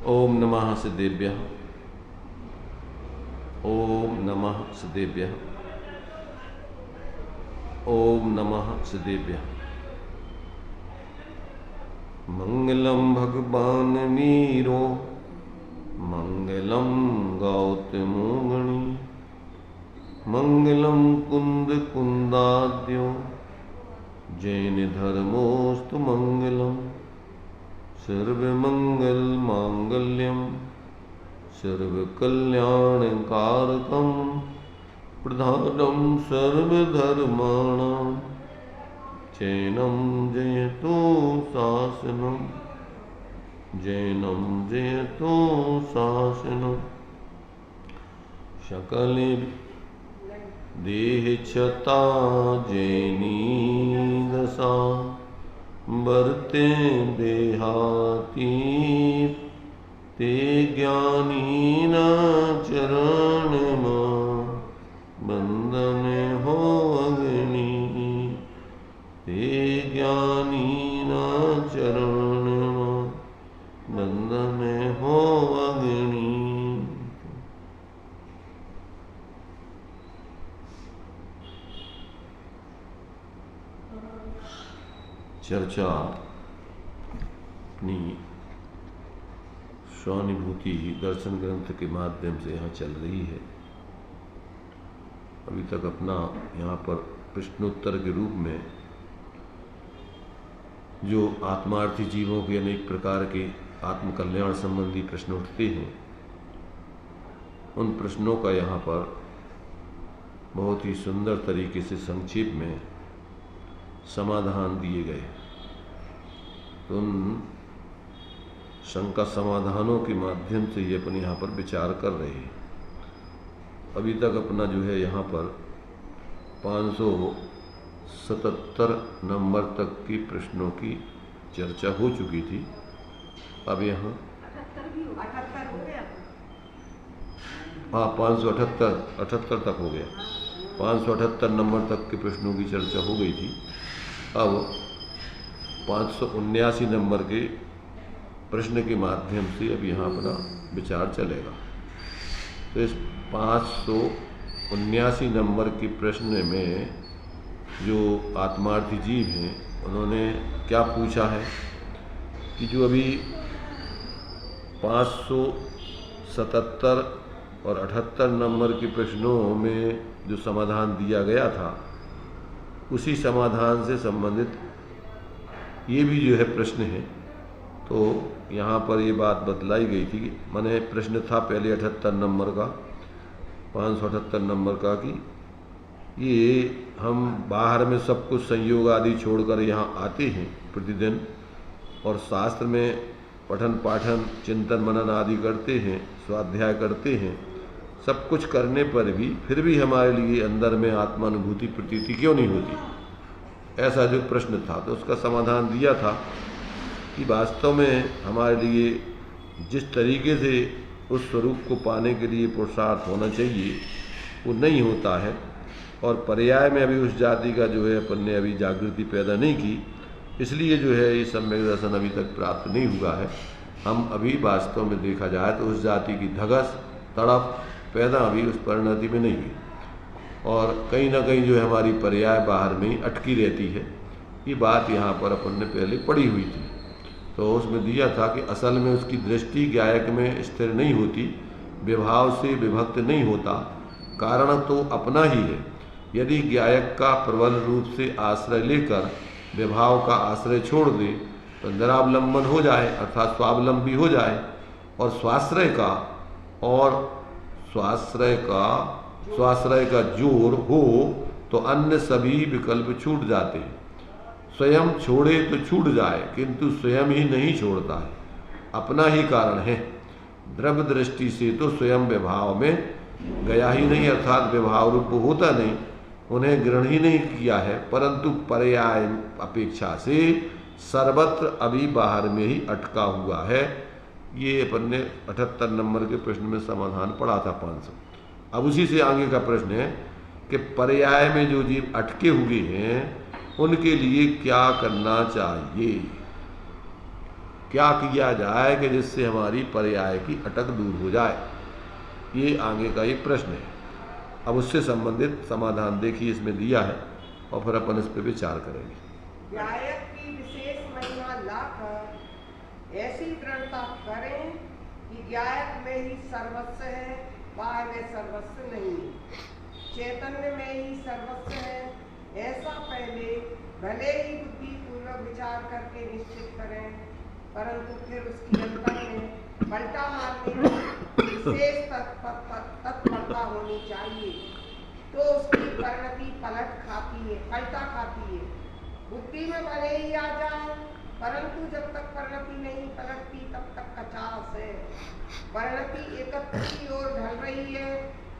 ओम नमः सिद्धेभ्यः। ओम नमः सिद्धेभ्यः। ओम नमः सिद्धेभ्यः। मंगलम भगवान वीरो मंगलम गौतमो गणी मंगलम कुंद कुंदाद्यो जैन धर्मोस्तु मंगलम सर्वमंगल मांगल्यम सर्वकल्याणकारकम प्रधानम सर्वधर्माणां जैनम जयतो शासनम जैनम जयतो शासनम सकले देहच्छता जैनी दशा बरते देहाती ते ज्ञानी न चरण बंधन हो अग्नि ते ज्ञानी न चरण बंधन हो अग्नि। चर्चा अपनी स्वानुभूति दर्शन ग्रंथ के माध्यम से यहाँ चल रही है। अभी तक अपना यहाँ पर प्रश्नोत्तर के रूप में जो आत्मार्थी जीवों के अनेक प्रकार के आत्मकल्याण संबंधी प्रश्न उठते हैं, उन प्रश्नों का यहाँ पर बहुत ही सुंदर तरीके से संक्षेप में समाधान दिए गए। तो उन शंका समाधानों के माध्यम से ये अपन यहाँ पर विचार कर रहे हैं। अभी तक अपना जो है यहाँ पर 577 नंबर तक की प्रश्नों की चर्चा हो चुकी थी। अब यहाँ 578 तक हो गया। 578 नंबर तक के प्रश्नों की चर्चा हो गई थी। अब 579 नंबर के प्रश्न के माध्यम से अब यहाँ अपना विचार चलेगा। तो इस 579 नंबर के प्रश्न में जो आत्मार्थी जीव हैं उन्होंने क्या पूछा है कि जो अभी 577 और 78 नंबर के प्रश्नों में जो समाधान दिया गया था, उसी समाधान से संबंधित ये भी जो है प्रश्न है। तो यहाँ पर ये बात बतलाई गई थी कि मैंने प्रश्न था पहले 78 नंबर का, 578 नंबर का, कि ये हम बाहर में सब कुछ संयोग आदि छोड़कर यहाँ आते हैं प्रतिदिन और शास्त्र में पठन पाठन चिंतन मनन आदि करते हैं, स्वाध्याय करते हैं, सब कुछ करने पर भी फिर भी हमारे लिए अंदर में आत्मानुभूति प्रतीति क्यों नहीं होती, ऐसा जो प्रश्न था। तो उसका समाधान दिया था कि वास्तव में हमारे लिए जिस तरीके से उस स्वरूप को पाने के लिए पुरुषार्थ होना चाहिए वो नहीं होता है, और पर्याय में अभी उस जाति का जो है अपन ने अभी जागृति पैदा नहीं की, इसलिए जो है ये सम्यक दर्शन अभी तक प्राप्त नहीं हुआ है। हम अभी वास्तव में देखा जाए तो उस जाति की धगस तड़प पैदा अभी उस परिणति में नहीं हुई, और कहीं ना कहीं जो है हमारी पर्याय बाहर में ही अटकी रहती है। ये बात यहाँ पर अपन ने पहले पढ़ी हुई थी। तो उसमें दिया था कि असल में उसकी दृष्टि गायक में स्थिर नहीं होती, विभाव से विभक्त नहीं होता, कारण तो अपना ही है। यदि गायक का प्रबल रूप से आश्रय लेकर विभाव का आश्रय छोड़ दे तो निरावलंबन हो जाए, अर्थात स्वावलंबी हो जाए, और स्वाश्रय का जोर हो तो अन्य सभी विकल्प छूट जाते हैं। स्वयं छोड़े तो छूट जाए, किंतु स्वयं ही नहीं छोड़ता है, अपना ही कारण है। द्रव्य दृष्टि से तो स्वयं विभाव में गया ही नहीं, अर्थात विभाव रूप होता नहीं, उन्हें ग्रहण ही नहीं किया है, परंतु पर्याय अपेक्षा से सर्वत्र अभी बाहर में ही अटका हुआ है। ये अपन ने 78 नंबर के प्रश्न में समाधान पढ़ा था 500। अब उसी से आगे का प्रश्न है कि पर्याय में जो जीव अटके हुए हैं उनके लिए क्या करना चाहिए, क्या किया जाए कि जिससे हमारी पर्याय की अटक दूर हो जाए। ये आगे का एक प्रश्न है। अब उससे संबंधित समाधान देखिए इसमें दिया है और फिर अपन इस पर विचार करेंगे। गायक की विशेष महिमा लाकर ऐसी दृढ़ता करें कि गायक में ही सर्वस्व है, बाह्य में सर्वस्व नहीं, चैतन्य में ही सर्वस्व है। ऐसा पहले भले ही बुद्धि पूर्वक विचार करके निश्चित करें, परंतु फिर उसकी अंतर में पलटा मारने की विशेष तत्परता होनी चाहिए, तो उसकी परिणति पलटा खाती है। बुद्धि में भले ही आ जाए, परंतु जब तक परिणति नहीं पलटती तब तक कचास है। परिणति एकत्र की ओर ढल रही है,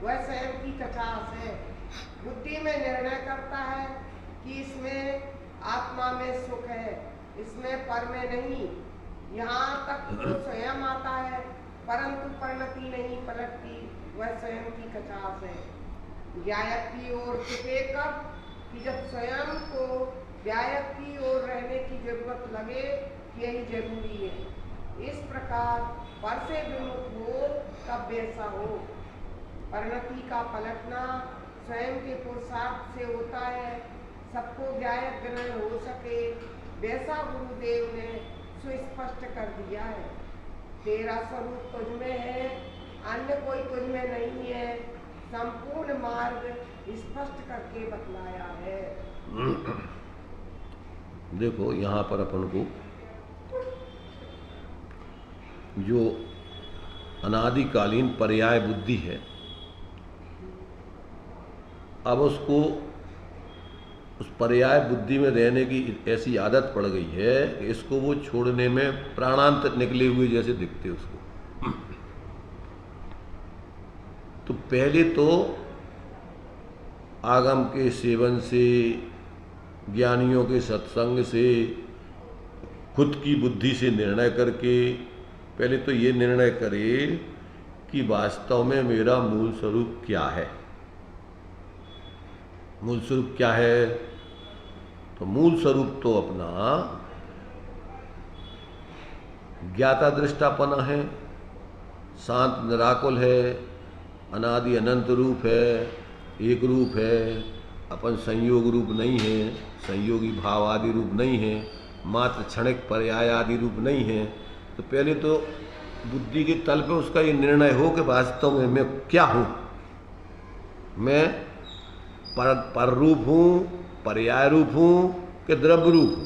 वह स्वयं की कचास है। बुद्धि में निर्णय करता है कि इसमें आत्मा में सुख है, इसमें पर में नहीं। यहाँ तक तो स्वयं आता है, परंतु परिणति नहीं पलटती, वह स्वयं की कचास है। गायक की ओर झुके कब कि जब स्वयं को गायक की ओर रहने की जरूरत लगे, यही जरूरी है। इस प्रकार पर से विमुख हो तब वैसा हो। परिणति का पलटना स्वयं के पुरुषार्थ से होता है। सबको गायक ग्रहण हो सके, वैसा गुरुदेव ने सुस्पष्ट कर दिया है। तेरा स्वरूप तुझ में है, अन्य कोई तुझ में नहीं है। संपूर्ण मार्ग स्पष्ट करके बतलाया है। देखो यहाँ पर अपन को जो अनादिकालीन पर्याय बुद्धि है, अब उसको उस पर्याय बुद्धि में रहने की ऐसी आदत पड़ गई है कि इसको वो छोड़ने में प्राणांत निकले हुए जैसे दिखते उसको। तो पहले तो आगम के सेवन से, ज्ञानियों के सत्संग से, खुद की बुद्धि से निर्णय करके पहले तो ये निर्णय करे कि वास्तव में मेरा मूल स्वरूप क्या है। मूल स्वरूप क्या है? तो मूल स्वरूप तो अपना ज्ञाता दृष्टापना है, शांत निराकुल है, अनादि अनंत रूप है, एक रूप है, अपन संयोग रूप नहीं है, संयोगी भाव आदि रूप नहीं है, मात्र क्षणिक पर्याय आदि रूप नहीं है। तो पहले तो बुद्धि के तल पे उसका ये निर्णय हो कि वास्तव में मैं क्या हूँ। मैं पर रूप हूँ, पर्याय रूप हूँ कि द्रव्य रूप हूँ।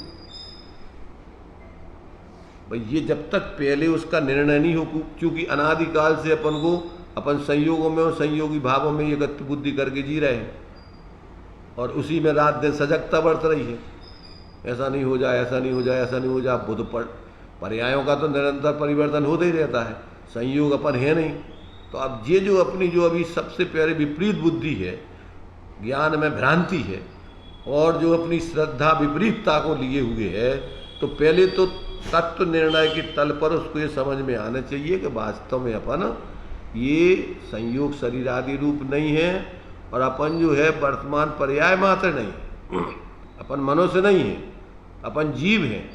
भाई ये जब तक पहले उसका निर्णय नहीं हो, क्योंकि अनादिकाल से अपन को अपन संयोगों में और संयोगी भावों में ये गति बुद्धि करके जी रहे हैं और उसी में रात दिन सजगता बढ़त रही है। ऐसा नहीं हो जाए, ऐसा नहीं हो जाए, ऐसा नहीं हो जाए। बुद्ध पर्यायों का तो निरंतर परिवर्तन होता ही रहता है, संयोग अपन है नहीं। तो अब ये जो अपनी जो अभी सबसे पहले विपरीत बुद्धि है, ज्ञान में भ्रांति है और जो अपनी श्रद्धा विपरीतता को लिए हुए है, तो पहले तो तत्व निर्णय के तल पर उसको ये समझ में आना चाहिए कि वास्तव में अपन ये संयोग शरीर आदि रूप नहीं है और अपन जो है वर्तमान पर्याय मात्र नहीं, अपन मनुष्य नहीं है, अपन जीव हैं।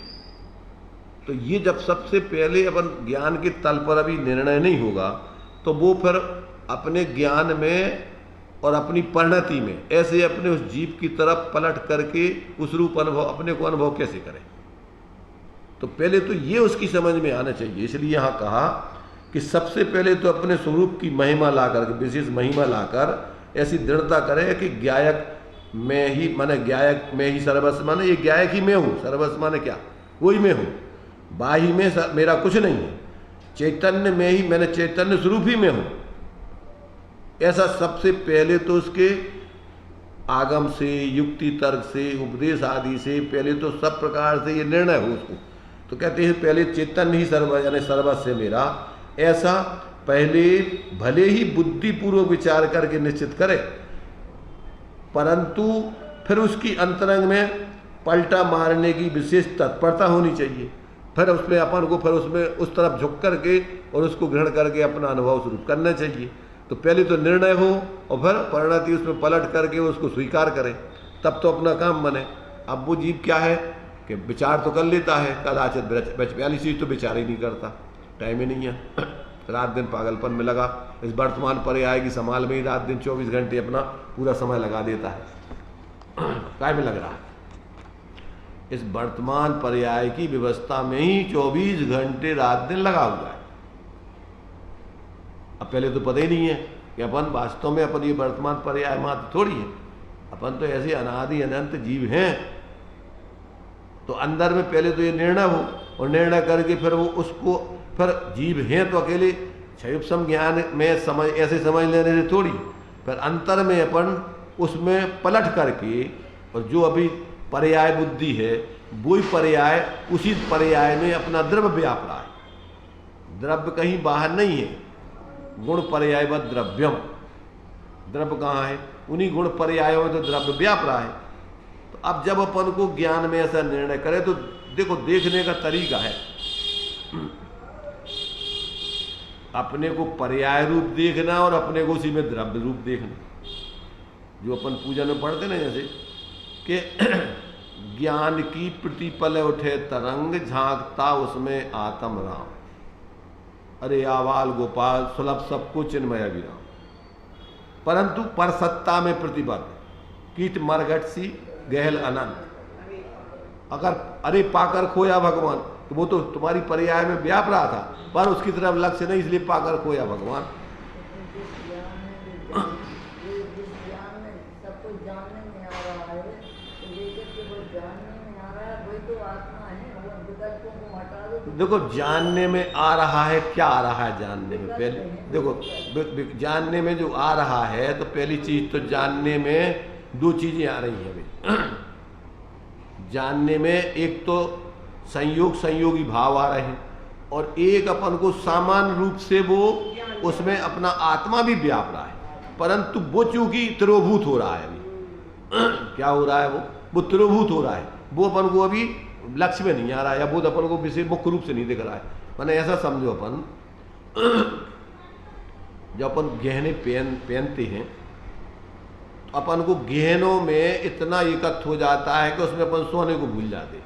तो ये जब सबसे पहले अपन ज्ञान के तल पर अभी निर्णय नहीं होगा, तो वो फिर अपने ज्ञान में और अपनी परिणति में ऐसे अपने उस जीव की तरफ पलट करके उस रूप अनुभव अपने को अनुभव कैसे करें। तो पहले तो ये उसकी समझ में आना चाहिए। इसलिए यहाँ कहा कि सबसे पहले तो अपने स्वरूप की महिमा लाकर, विशेष महिमा लाकर ऐसी दृढ़ता करे कि गायक में ही, माने गायक में ही सर्वस्व, माने ये गायक ही मैं हूँ। सर्वस्व माने क्या? वही मैं हूँ, बाही में मेरा कुछ नहीं है, चैतन्य में ही, मैंने चैतन्य स्वरूप ही मैं हूँ। ऐसा सबसे पहले तो उसके आगम से, युक्ति तर्क से, उपदेश आदि से पहले तो सब प्रकार से ये निर्णय हो उसको। तो कहते हैं पहले चैतन्य ही सर्व, यानी सर्वस्व मेरा, ऐसा पहले भले ही बुद्धिपूर्वक विचार करके निश्चित करे, परंतु फिर उसकी अंतरंग में पलटा मारने की विशेष तत्परता होनी चाहिए। फिर उसमें अपन को फिर उसमें उस तरफ झुक करके और उसको ग्रहण करके अपना अनुभव शुरू करना चाहिए। तो पहले तो निर्णय हो और फिर परिणति उसमें पलट करके उसको स्वीकार करें, तब तो अपना काम बने। अब वो जीव क्या है कि विचार तो कर लेता है, कदाचित पहली चीज़ तो विचार ही नहीं करता, टाइम ही नहीं है, रात दिन पागलपन में लगा, इस वर्तमान पर आएगी संभाल में ही रात दिन 24 घंटे अपना पूरा समय लगा देता है। काय में लग रहा है? इस वर्तमान पर्याय की व्यवस्था में ही 24 घंटे रात दिन लगा हुआ है। अब पहले तो पता ही नहीं है कि अपन वास्तव में अपन ये वर्तमान पर्याय मात्र थोड़ी है, अपन तो ऐसे अनादि अनंत जीव हैं। तो अंदर में पहले तो ये निर्णय हो और निर्णय करके फिर वो उसको फिर जीव हैं तो अकेले क्षयुपसम ज्ञान में समझ ऐसे समझ लेने से थोड़ी, फिर अंतर में अपन उसमें पलट करके और जो अभी पर्याय बुद्धि है वही पर्याय उसी पर्याय में अपना द्रव्य व्याप रहा है। द्रव्य कहीं बाहर नहीं है, गुण पर्यायवत द्रव्यम, द्रव्य कहाँ है? उन्हीं गुण पर्यायों में तो द्रव्य व्याप रहा है। तो अब जब अपन को ज्ञान में ऐसा निर्णय करे तो देखो देखने का तरीका है, अपने को पर्याय रूप देखना और अपने को उसी में द्रव्य रूप देखना। जो अपन पूजा में पढ़ते ना जैसे कि ज्ञान की प्रतिपल उठे तरंग झांकता उसमें आत्म राम, अरे आवाल गोपाल सुलभ सबको चिन्मय विराम, परंतु पर सत्ता में प्रतिबद्ध कीट मरघट सी गहल अनंत। अगर अरे पाकर खोया भगवान, तो वो तो तुम्हारी पर्याय में व्याप रहा था पर उसकी तरफ लक्ष्य नहीं, इसलिए पाकर खोया भगवान। देखो जानने में आ रहा है, क्या आ रहा है जानने में? पहले देखो जानने में जो आ रहा है तो पहली चीज तो जानने में दो चीजें आ रही हैं अभी। जानने में एक तो संयोग संयोगी भाव आ रहे हैं और एक अपन को सामान्य रूप से वो उसमें अपना आत्मा भी व्याप रहा है, परंतु वो चूंकि तिरोभूत हो रहा है अभी। क्या हो रहा है? वो तिरोभूत हो रहा है, वो अपन को अभी लक्ष्य में नहीं आ रहा है, या बोध अपन को विषय मुख्य रूप से नहीं दिख रहा है। मैंने ऐसा समझो अपन जब अपन गहने पहनते हैं तो अपन को गहनों में इतना एकत्र हो जाता है कि उसमें अपन सोने को भूल जाते।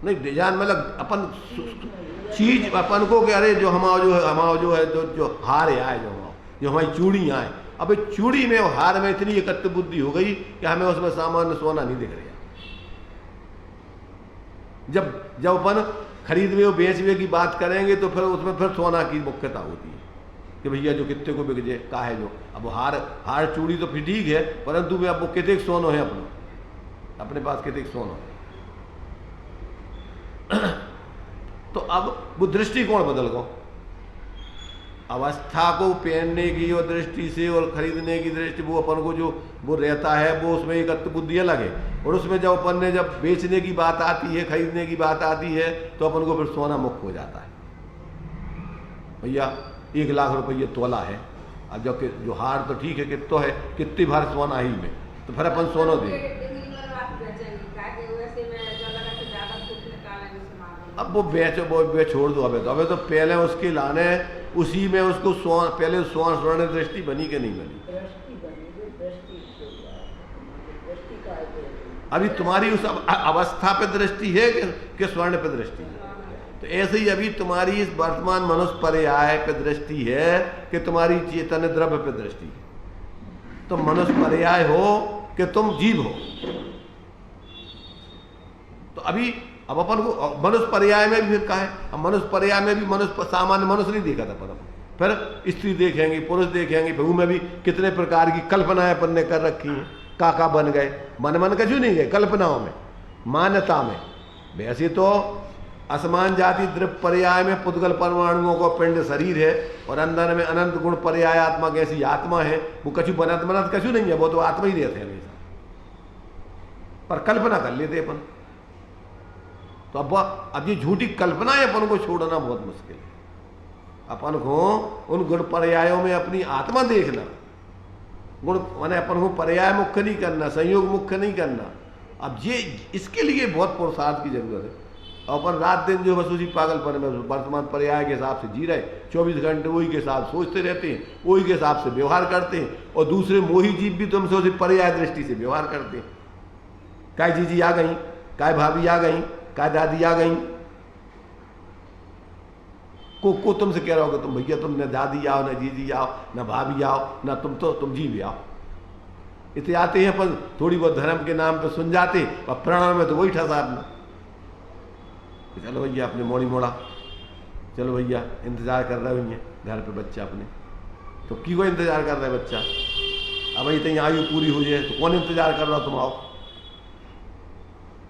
नहीं डिजाइन मतलब अपन चीज अपन को कि अरे जो हमारा जो है जो हार आए जो हमारी चूड़ी आए, अब चूड़ी में और हार में इतनी एकत्र बुद्धि हो गई कि हमें उसमें सामान्य सोना नहीं दिख रहा। जब अपन खरीदवे और बेचवे की बात करेंगे तो फिर उसमें फिर सोना की मुख्यता होती है कि भैया जो कितने को बिक जाए का है जो। अब हार चूड़ी तो फिर ठीक है, परंतु वे अब वो कितने सोनो है अपने पास कितने सोनो है। तो अब वो दृष्टिकोण बदल गो, अवस्था को पहनने की और दृष्टि से और खरीदने की दृष्टि वो अपन को जो वो रहता है वो उसमें एकत्र बुद्धि अलग है, और उसमें जब अपन ने जब बेचने की बात आती है खरीदने की बात आती है तो अपन को फिर सोना मुक्त हो जाता है। भैया 1 लाख रुपये तोला है, अब जो हार तो ठीक है कितो है कितनी भर सोना ही में, तो फिर अपन सोना दे। अब वो बेच छोड़ दो। अबे तो पहले उसके लाने उसी में उसको पहले स्वर्ण दृष्टि बनी कि नहीं बनी? अभी तुम्हारी उस अवस्था पे दृष्टि है कि स्वर्ण पे दृष्टि है? तो ऐसे ही अभी तुम्हारी इस वर्तमान मनुष्य पर्याय पे दृष्टि है कि तुम्हारी चेतन द्रव्य पे दृष्टि है। तुम मनुष्य पर्याय हो कि तुम जीव हो। तो अभी अब अपन को मनुष्य पर्याय में भी फिर कहा है, अब मनुष्य पर्याय में भी मनुष्य सामान्य मनुष्य नहीं देखा था, पर फिर स्त्री देखेंगे पुरुष देखेंगे, फिर में भी कितने प्रकार की कल्पनाएं अपन ने कर रखी हैं। काका बन गए, मन का क्यों नहीं गए? कल्पनाओं में मान्यता में। वैसे तो असमान जाति द्रव्य पर्याय में पुद्गल परमाणुओं का पिंड शरीर है और अंदर में अनंत गुण पर्याय आत्मा कैसी आत्मा है, वो कछु बनत कछु नहीं है, वो तो आत्मा ही रहते हैं हमेशा, पर कल्पना कर लेते अपन। तो अब ये झूठी कल्पनाएं अपन को छोड़ना बहुत मुश्किल है। अपन को उन गुण पर्यायों में अपनी आत्मा देखना, गुण माने अपन को पर्याय मुख्य नहीं करना, संयोग मुख्य नहीं करना। अब ये इसके लिए बहुत पुरुषार्थ की जरूरत है। और अपन रात दिन जो बस उसी पागलपन में वर्तमान पर्याय के हिसाब से जी रहे, 24 घंटे वही के हिसाब सोचते रहते हैं, वही के हिसाब से व्यवहार करते हैं, और दूसरे मोही जीव भी तुमसे उसी पर्याय दृष्टि से व्यवहार करते हैं। काय जीजी आ गई, काय भाभी आ गई, काय दादी आ गई, को तुमसे कह रहा होगा तुम भैया तुम न दादी आओ, न जीजी आओ, न भाभी आओ, न तुम जी भी आओ। इतने आते हैं पर थोड़ी बहुत धर्म के नाम पे सुन जाते, और प्राण में तो वही ठसा अपना। चलो भैया अपने मोड़ी मोड़ा, चलो भैया इंतजार कर रहे हैं घर पे बच्चा अपने, तो की को इंतजार कर रहा है बच्चा? अब भाई तो आयु पूरी हो जाए तो कौन इंतजार कर रहा, तुम आओ।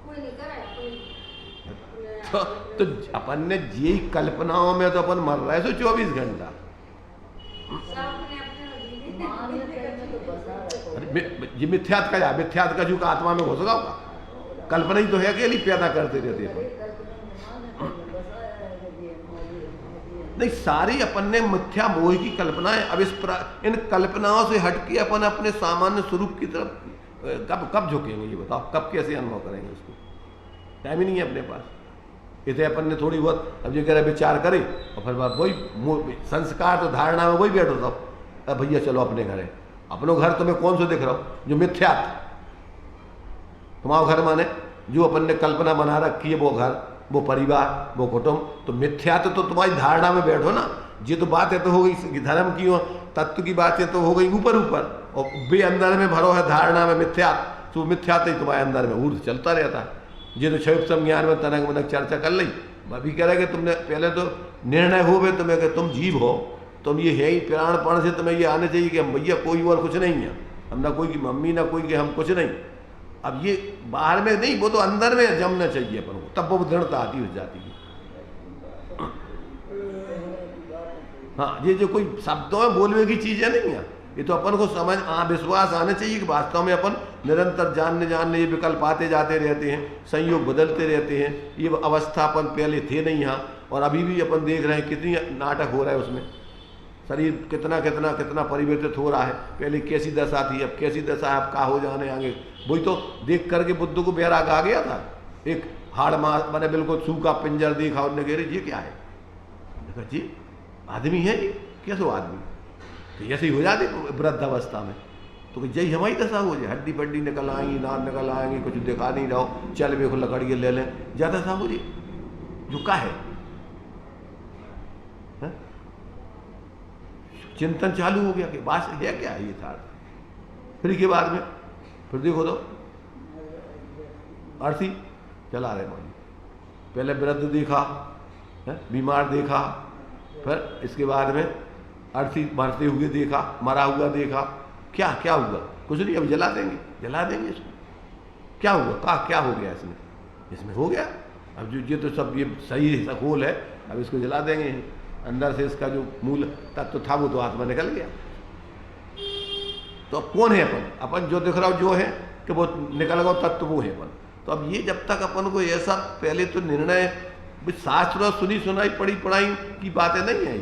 कोई नहीं कर रहा तो अपन ने ये कल्पनाओं में तो अपन मर रहे सो 24 घंटा। ये मिथ्यात का, मिथ्यात का जो आत्मा में घुस गया, कल्पना ही तो है, अकेली पैदा करते रहते हैं। नहीं, सारी अपन ने मिथ्या मोह की कल्पनाएं, अब इन कल्पनाओं से हटके अपन अपने सामान्य स्वरूप की तरफ कब झुकेंगे ये बताओ, कब कैसे अनुभव करेंगे उसको? टाइम ही नहीं है अपने पास। इतने अपन ने थोड़ी बहुत अब ये कह रहे विचार करे, और फिर बात वही संस्कार तो धारणा में वही बैठो सब, अब भैया चलो अपने घर है। अपनो घर तुम्हें कौन सा दिख रहा हो? जो मिथ्या तुम्हारा घर माने जो अपन ने कल्पना बना रखी है, वो घर, वो परिवार, वो कुटुंब, तो मिथ्या तो तुम्हारी धारणा में बैठो ना। ये तो बातें तो हो गई धर्म की, तत्व की बातें तो हो गई ऊपर ऊपर, और बे अंदर में भरो है धारणा में मिथ्या, तो मिथ्या तो तुम्हारे अंदर में ऊर्ध चलता रहता है। ये तो क्षय संज्ञान में तनक मनक चर्चा कर ली। अभी कह रहे कि तुमने पहले तो निर्णय हो गए तुम्हें कि तुम जीव हो, तुम ये है ही प्राणपण से तुम्हें ये आने चाहिए कि हम भैया कोई और कुछ नहीं है, हम ना कोई की मम्मी ना कोई कि हम कुछ नहीं। अब ये बाहर में नहीं, वो तो अंदर में जमना चाहिए अपन को, तब वो दृढ़ता आती हो जाती है। हाँ, ये जो कोई शब्दों में बोलने की चीजें नहीं है, ये तो अपन को समझ विश्वास आना चाहिए कि वास्तव में अपन निरंतर जानने ये विकल्प आते जाते रहते हैं, संयोग बदलते रहते हैं। ये अवस्था अपन पहले थे नहीं यहाँ, और अभी भी अपन देख रहे हैं कितनी नाटक हो रहा है उसमें, शरीर कितना कितना कितना परिवर्तित हो रहा है। पहले कैसी दशा थी, अब कैसी दशा है, अब क्या हो जाने आगे। वही तो देख करके बुद्ध को बैराग आ गया था, एक हाड़ मास मैंने बिल्कुल सूखा पिंजर देखा, उन्होंने कह रही ये क्या है? देखा जी आदमी है ये, कैसे आदमी? तो ऐसे ही हो जाते वृद्धावस्था में, तो यही हमारी दशा हो जाए, हड्डी पड्डी निकल आएंगी, नान निकल आएंगी, कुछ दिखा नहीं रहो, चल वे लकड़िए ले लें, ज्यादा दशा हो जाए। जो क्या है चिंतन चालू हो गया कि बात है क्या है ये था। फिर के बाद में फिर देखो तो अर्थी चला रहे मान, पहले वृद्ध देखा, बीमार देखा, फिर इसके बाद में अर्थी मरते हुए देखा, मरा हुआ देखा। क्या क्या हुआ? कुछ नहीं, अब जला देंगे इसको। क्या हुआ? क्या हो गया इसमें हो गया। अब जो ये तो सब ये सही सखोल है, अब इसको जला देंगे। अंदर से इसका जो मूल तत्व था वो तो आत्मा निकल गया। तो अब कौन है अपन जो दिख रहा हो जो है कि वो निकल गया तत्व वो है अपन। तो अब ये जब तक अपन को ऐसा पहले तो निर्णय शास्त्र सुनी सुनाई पढ़ी पढ़ाई की बातें नहीं है,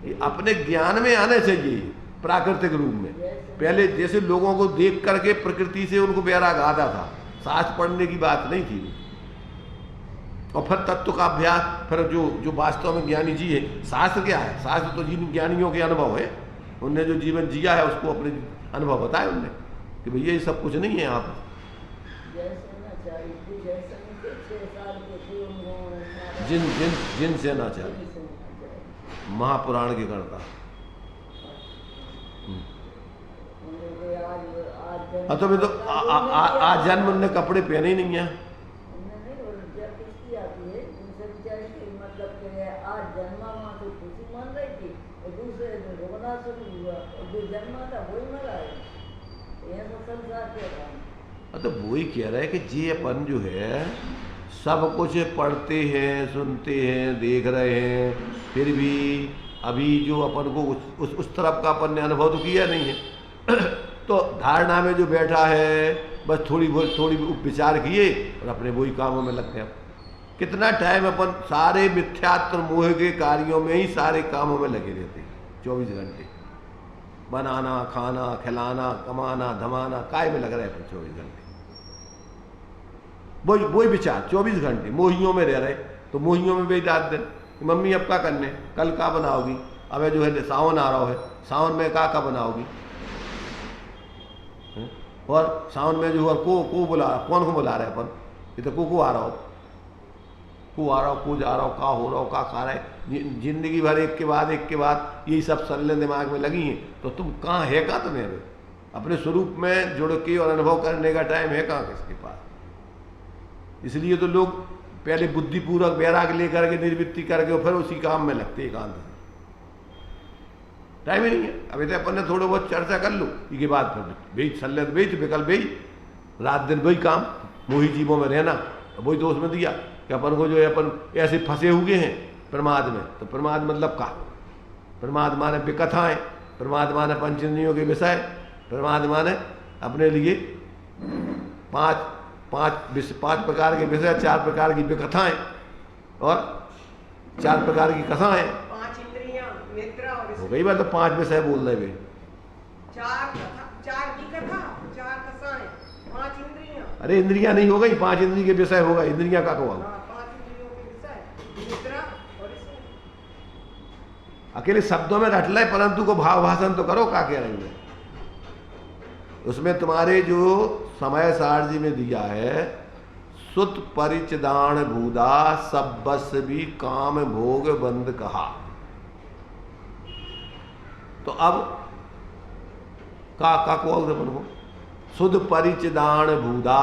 ये अपने ज्ञान में आने चाहिए प्राकृतिक रूप में। पहले जैसे लोगों को देख करके प्रकृति से उनको बैराग आता था, शास्त्र पढ़ने की बात नहीं थी। और फिर तत्व का अभ्यास, फिर जो वास्तव में ज्ञानी जी है, शास्त्र क्या है? शास्त्र तो जिन ज्ञानियों के अनुभव है, उनने जो जीवन जिया है उसको अपने अनुभव बताए उनने कि भैया ये सब कुछ नहीं है यहाँ पर। जिन से ना चाहिए महापुराण के करता। तो मैं तो आज जन्म उनने कपड़े पहने ही नहीं है। तो वही कह रहा है कि जी अपन जो है सब कुछ पढ़ते हैं, सुनते हैं, देख रहे हैं, फिर भी अभी जो अपन को उस तरफ का अपन ने अनुभव तो किया नहीं है। तो धारणा में जो बैठा है बस थोड़ी विचार किए और अपने वही कामों में लग गया। कितना टाइम अपन सारे मिथ्यात्व मोह के कार्यों में ही सारे कामों में लगे रहते हैं 24 घंटे। बनाना, खाना, खिलाना, कमाना, धमाना, काय में लग रहा है 24 घंटे। वही विचार 24 घंटे मोहियों में रह रहे। तो मोहियों में भी रात दिन मम्मी अब क्या करने, कल क्या बनाओगी, अब जो है सावन आ रहा है, सावन में क्या बनाओगी, और सावन में जो है को बुला, कौन को बुला रहे अपन, ये तो को आ रहा हो, को आ रहा हो, को जा रहा हो, क्या हो रहा हो, क्या खा रहा है, जिंदगी भर एक के बाद यही सब सल्ले दिमाग में लगी हैं, तो तुम कहाँ है, कहाँ तुम्हें अभी अपने स्वरूप में जुड़ के और अनुभव करने का टाइम है कहाँ किसके पास। इसलिए तो लोग पहले बुद्धिपूर्वक वैराग लेकर के निर्वृत्ति करके और फिर उसी काम में लगते एकांत से, टाइम ही नहीं है। अभी तो अपन ने थोड़ा बहुत चर्चा कर लो, इसके बाद फिर बेच सल्ले बेच विकल्प बेच, रात दिन वही काम, मोही जीवों में रहना। वही दोष में दिया कि अपन को जो है अपन ऐसे फंसे हुए हैं प्रमाद में। तो प्रमाद मतलब का, प्रमाद माने विकथाएं, प्रमाद माने पंचेंद्रियों के विषय, प्रमाद माने अपने लिए पांच प्रकार के विषय, 4 प्रकार की विकथाएं और 4 प्रकार की कथाएं, 5 इंद्रियां, निद्रा और हो गई बात। तो 5 विषय बोल रहे वे, 4 की कथा, 4 कथाएं, 5 इंद्रियां। अरे इंद्रियां नहीं हो गई, 5 इंद्रिय के विषय होगा, इंद्रियां का कहो। 5 इंद्रियों के विषय, निद्रा और अकेले शब्दों में रट ले, परंतु को भाव भाषण तो करो, क्या कह रही है उसमें। तुम्हारे जो समय सारजी में दिया है, सुत परिचदान भूदा सब बस भी काम भोग बंद कहा। तो अब का को अपन को सुध परिचदान भूदा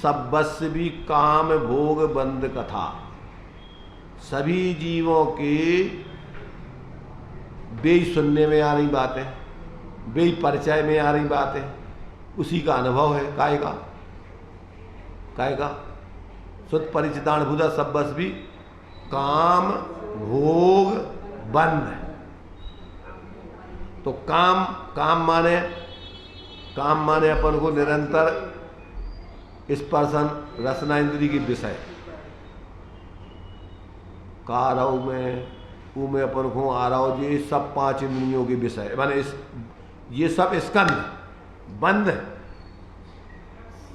सब बस भी काम भोग बंद कथा। सभी जीवों के बेई सुनने में आ रही बातें, बेई परिचय में आ रही बातें, उसी का अनुभव है। काय का सुत परिचितान भूदा सब बस भी काम भोग बंद। तो काम माने अपन को निरंतर स्पर्शन रसना इंद्री की विषय, का रहो में अपन को आ रहा हो, ये सब 5 इंद्रियों के विषय माने ये सब स्कंद बंद,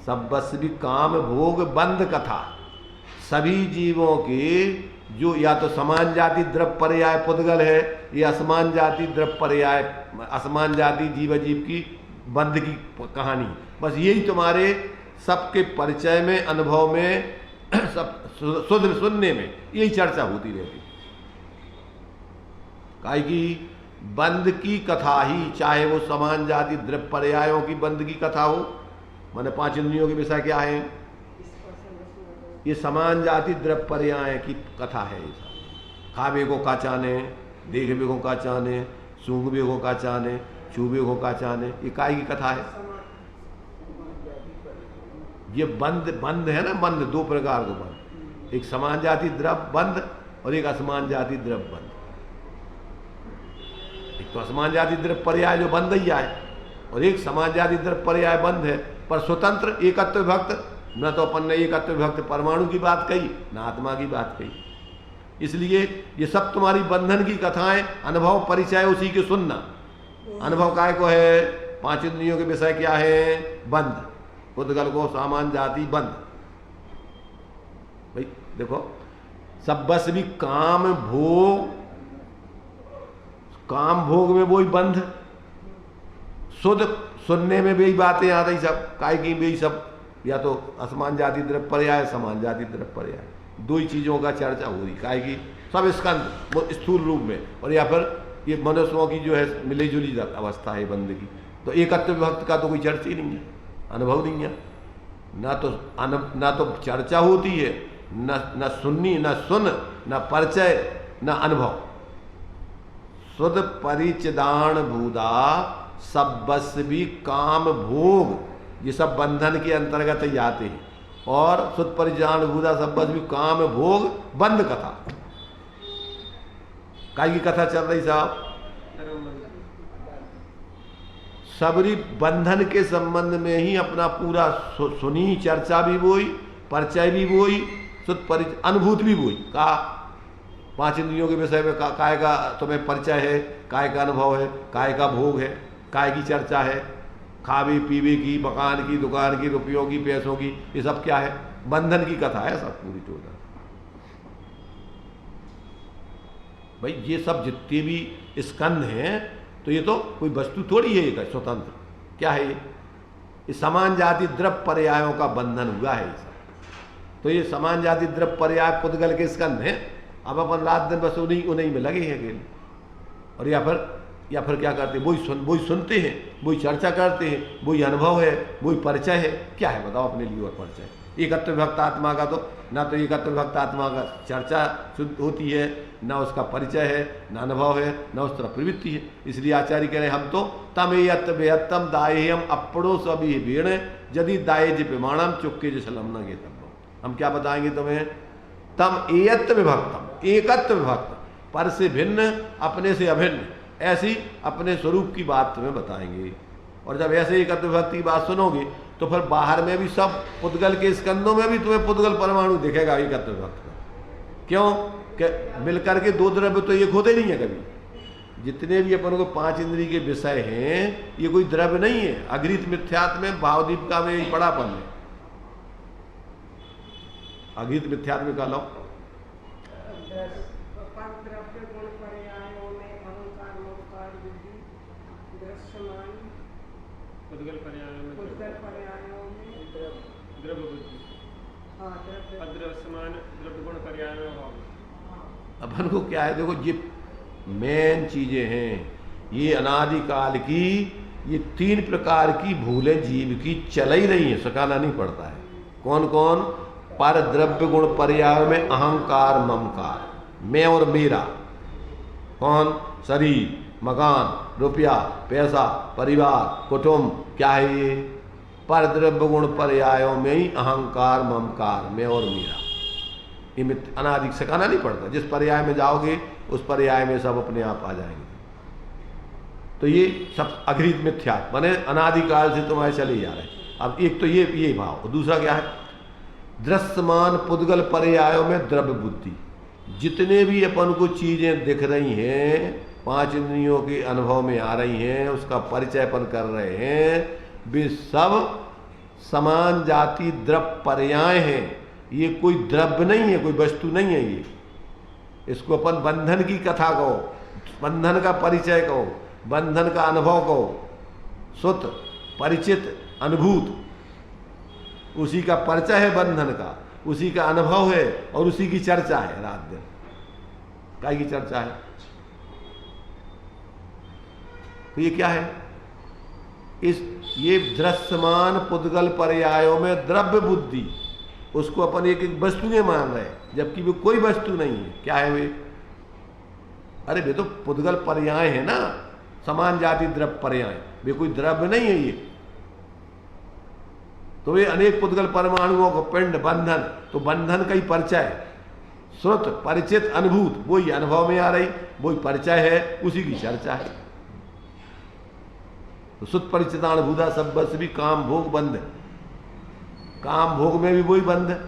सब बस भी काम भोग बंद कथा। सभी जीवों के जो या तो समान जाति द्रव्य पर्याय पुद्गल है, या असमान जाति द्रव्य पर्याय असमान जाति जीव की बंद की कहानी, बस यही तुम्हारे सबके परिचय में, अनुभव में, सब शुद्ध सुनने में यही चर्चा होती रहती। काहे की बंद की कथा ही, चाहे वो समान जाति द्रव्य पर्यायों की बंद की कथा हो, माने 5 इंद्रियों के विषय क्या है, ये समान जाति द्रव्य पर्याय की कथा है। ये सब खावे को का चाने, देखवे को का चाने, सूंघवे को का चाने, छूवे को का चाने, ये काय की कथा है। ये बंद है ना, बंद 2 प्रकार को बंद, एक समान जाति द्रव्य बंद और एक असमान जाति द्रव्य बंद। एक तो असमान जाति द्रव्य पर्याय जो बंद ही आए, और एक समान जाति द्रव्य पर्याय बंद है, पर स्वतंत्र एकत्व विभक्त। न तो अपन ने एकत्व विभक्त परमाणु की बात कही, न आत्मा की बात कही। इसलिए ये सब तुम्हारी बंधन की कथाएं, अनुभव परिचय उसी के सुनना। अनुभव काय को है, 5 इंद्रियों के विषय क्या है, बंद, उद्गल को सामान जाति बंद। भाई देखो, सब बस भी काम भोग में वही बंध, शुद्ध सुनने में भी बातें आ रही सब, काय की भी सब, या तो असमान जाति द्रव्य पर्याय, समान जाति द्रव्य पर्याय, 2 ही चीजों का चर्चा हो रही। काय की सब स्कंद स्थूल रूप में, और या फिर ये मनुष्यों की जो है मिली जुली अवस्था है बंद की। तो एकत्व विभक्त का तो कोई चर्चा ही नहीं है, अनुभव नहीं है, ना तो चर्चा होती है, न सुननी, न सुन, न परिचय, न अनुभव। शुद्ध परिचदान भूदा सब बस भी काम भोग, ये सब बंधन के अंतर्गत ही आते हैं। और शुद्ध परिचदान भूदा सब बस भी काम भोग बंद कथा। काय की कथा चल रही साहब, सबरी बंधन के संबंध में ही अपना पूरा सुनी, चर्चा भी वही, परिचय भी वही, शुद्ध परिचय अनुभूति भी वही। का 5 इंद्रियों के विषय में काय का तुम्हें परिचय है, काय का अनुभव है, काय का भोग है, काय की चर्चा है, खावे पीवे की, मकान की, दुकान की, रुपयों की, पैसों की, ये सब क्या है, बंधन की कथा है सब पूरी टोटल। भाई ये सब जितने भी स्कंध हैं तो ये तो कोई वस्तु थोड़ी है, ये स्वतंत्र क्या है ये समान जाति द्रव्य पर्यायों का बंधन हुआ है ये सब। तो ये समान जाति द्रव्य पर्याय पुद्गल के स्कंध हैं। अब अपन रात दिन बस उन्हीं में लगे हैं अकेले, और या फिर क्या करते हैं, वही सुनते हैं, वही चर्चा करते हैं, वही अनुभव है, वही परिचय है। क्या है बताओ अपने लिए और परिचय? एकत्व विभक्त आत्मा का तो ना तो एकत्व विभक्त आत्मा का चर्चा होती है, ना उसका परिचय है, ना अनुभव है, ना उस तरह प्रवृत्ति है। इसलिए आचार्य कह रहे हम तो तम यत बेहत्तम दायेयम अपड़ो सभी वेण यदि दाये ज प्रमाणम चुक्के जलम न गेतम। हम क्या बताएंगे तुम्हें? तम एयत्व विभक्तम, एकत्व विभक्त, पर से भिन्न, अपने से अभिन्न, ऐसी अपने स्वरूप की बात तुम्हें बताएंगे। और जब ऐसे एकत्व विभक्ति की बात सुनोगे तो फिर बाहर में भी सब पुद्गल के स्कंदों में भी तुम्हें पुद्गल परमाणु दिखेगा एकत्व विभक्त का। क्यों? कि मिलकर के दो द्रव्य तो एक होते नहीं है कभी। जितने भी अपन को पांच इंद्रिय के विषय हैं ये कोई द्रव्य नहीं है। अगृहित मिथ्यात्व में भावदीपिका में यही पड़ापन है। अगृहित मिथ्यात्व में कहा लो अपन को क्या है, देखो ये मेन चीजें हैं, ये अनादिकाल की ये तीन प्रकार की भूलें जीव की चल ही रही हैं, सकाना नहीं पड़ता है। कौन कौन? पर द्रव्य गुण पर्याय में अहंकार ममकार, मैं और मेरा। कौन? शरीर, मकान, रुपया, पैसा, परिवार, कुटुंब, क्या है ये? पर द्रव्य गुण पर्यायों में ही अहंकार ममकार, मैं और मेरा। ये अनादि सकाना नहीं पड़ता। जिस पर्याय में जाओगे उस पर्याय में सब अपने आप आ जाएंगे। तो ये सब अगृहित मिथ्यात्व माने अनादिकाल से तुम्हारे चले जा रहे हैं। अब एक तो ये भाव, दूसरा क्या है? दृश्यमान पुद्गल पर्यायों में द्रव्य बुद्धि। जितने भी अपन को चीजें दिख रही हैं, पांच इंद्रियों के अनुभव में आ रही हैं, उसका परिचय अपन कर रहे हैं, वे सब समान जाति द्रव्य पर्याय हैं। ये कोई द्रव्य नहीं है, कोई वस्तु नहीं है। ये इसको अपन बंधन की कथा कहो, बंधन का परिचय कहो, बंधन का अनुभव कहो। सुत परिचित अनुभूत, उसी का परिचय है बंधन का, उसी का अनुभव है और उसी की चर्चा है रात दिन। काय की चर्चा है? तो ये क्या है? ये दृश्यमान पुद्गल पर्यायों में द्रव्य बुद्धि, उसको अपन एक एक वस्तुएं मान रहे हैं, जबकि वे कोई वस्तु नहीं है। क्या है वे? अरे वे तो पुद्गल पर्याय है ना, समान जाति द्रव्य पर्याय, वे कोई द्रव्य नहीं है ये। तो वे अनेक पुद्गल परमाणुओं को पिंड बंधन, तो बंधन का ही परिचय, श्रुत परिचित अनुभूत, वही अनुभव में आ रही, वही परिचय है, उसी की चर्चा है। तो श्रुत परिचितानुभूता सब बस भी काम भोग बंध है, काम भोग में भी वही बंध है।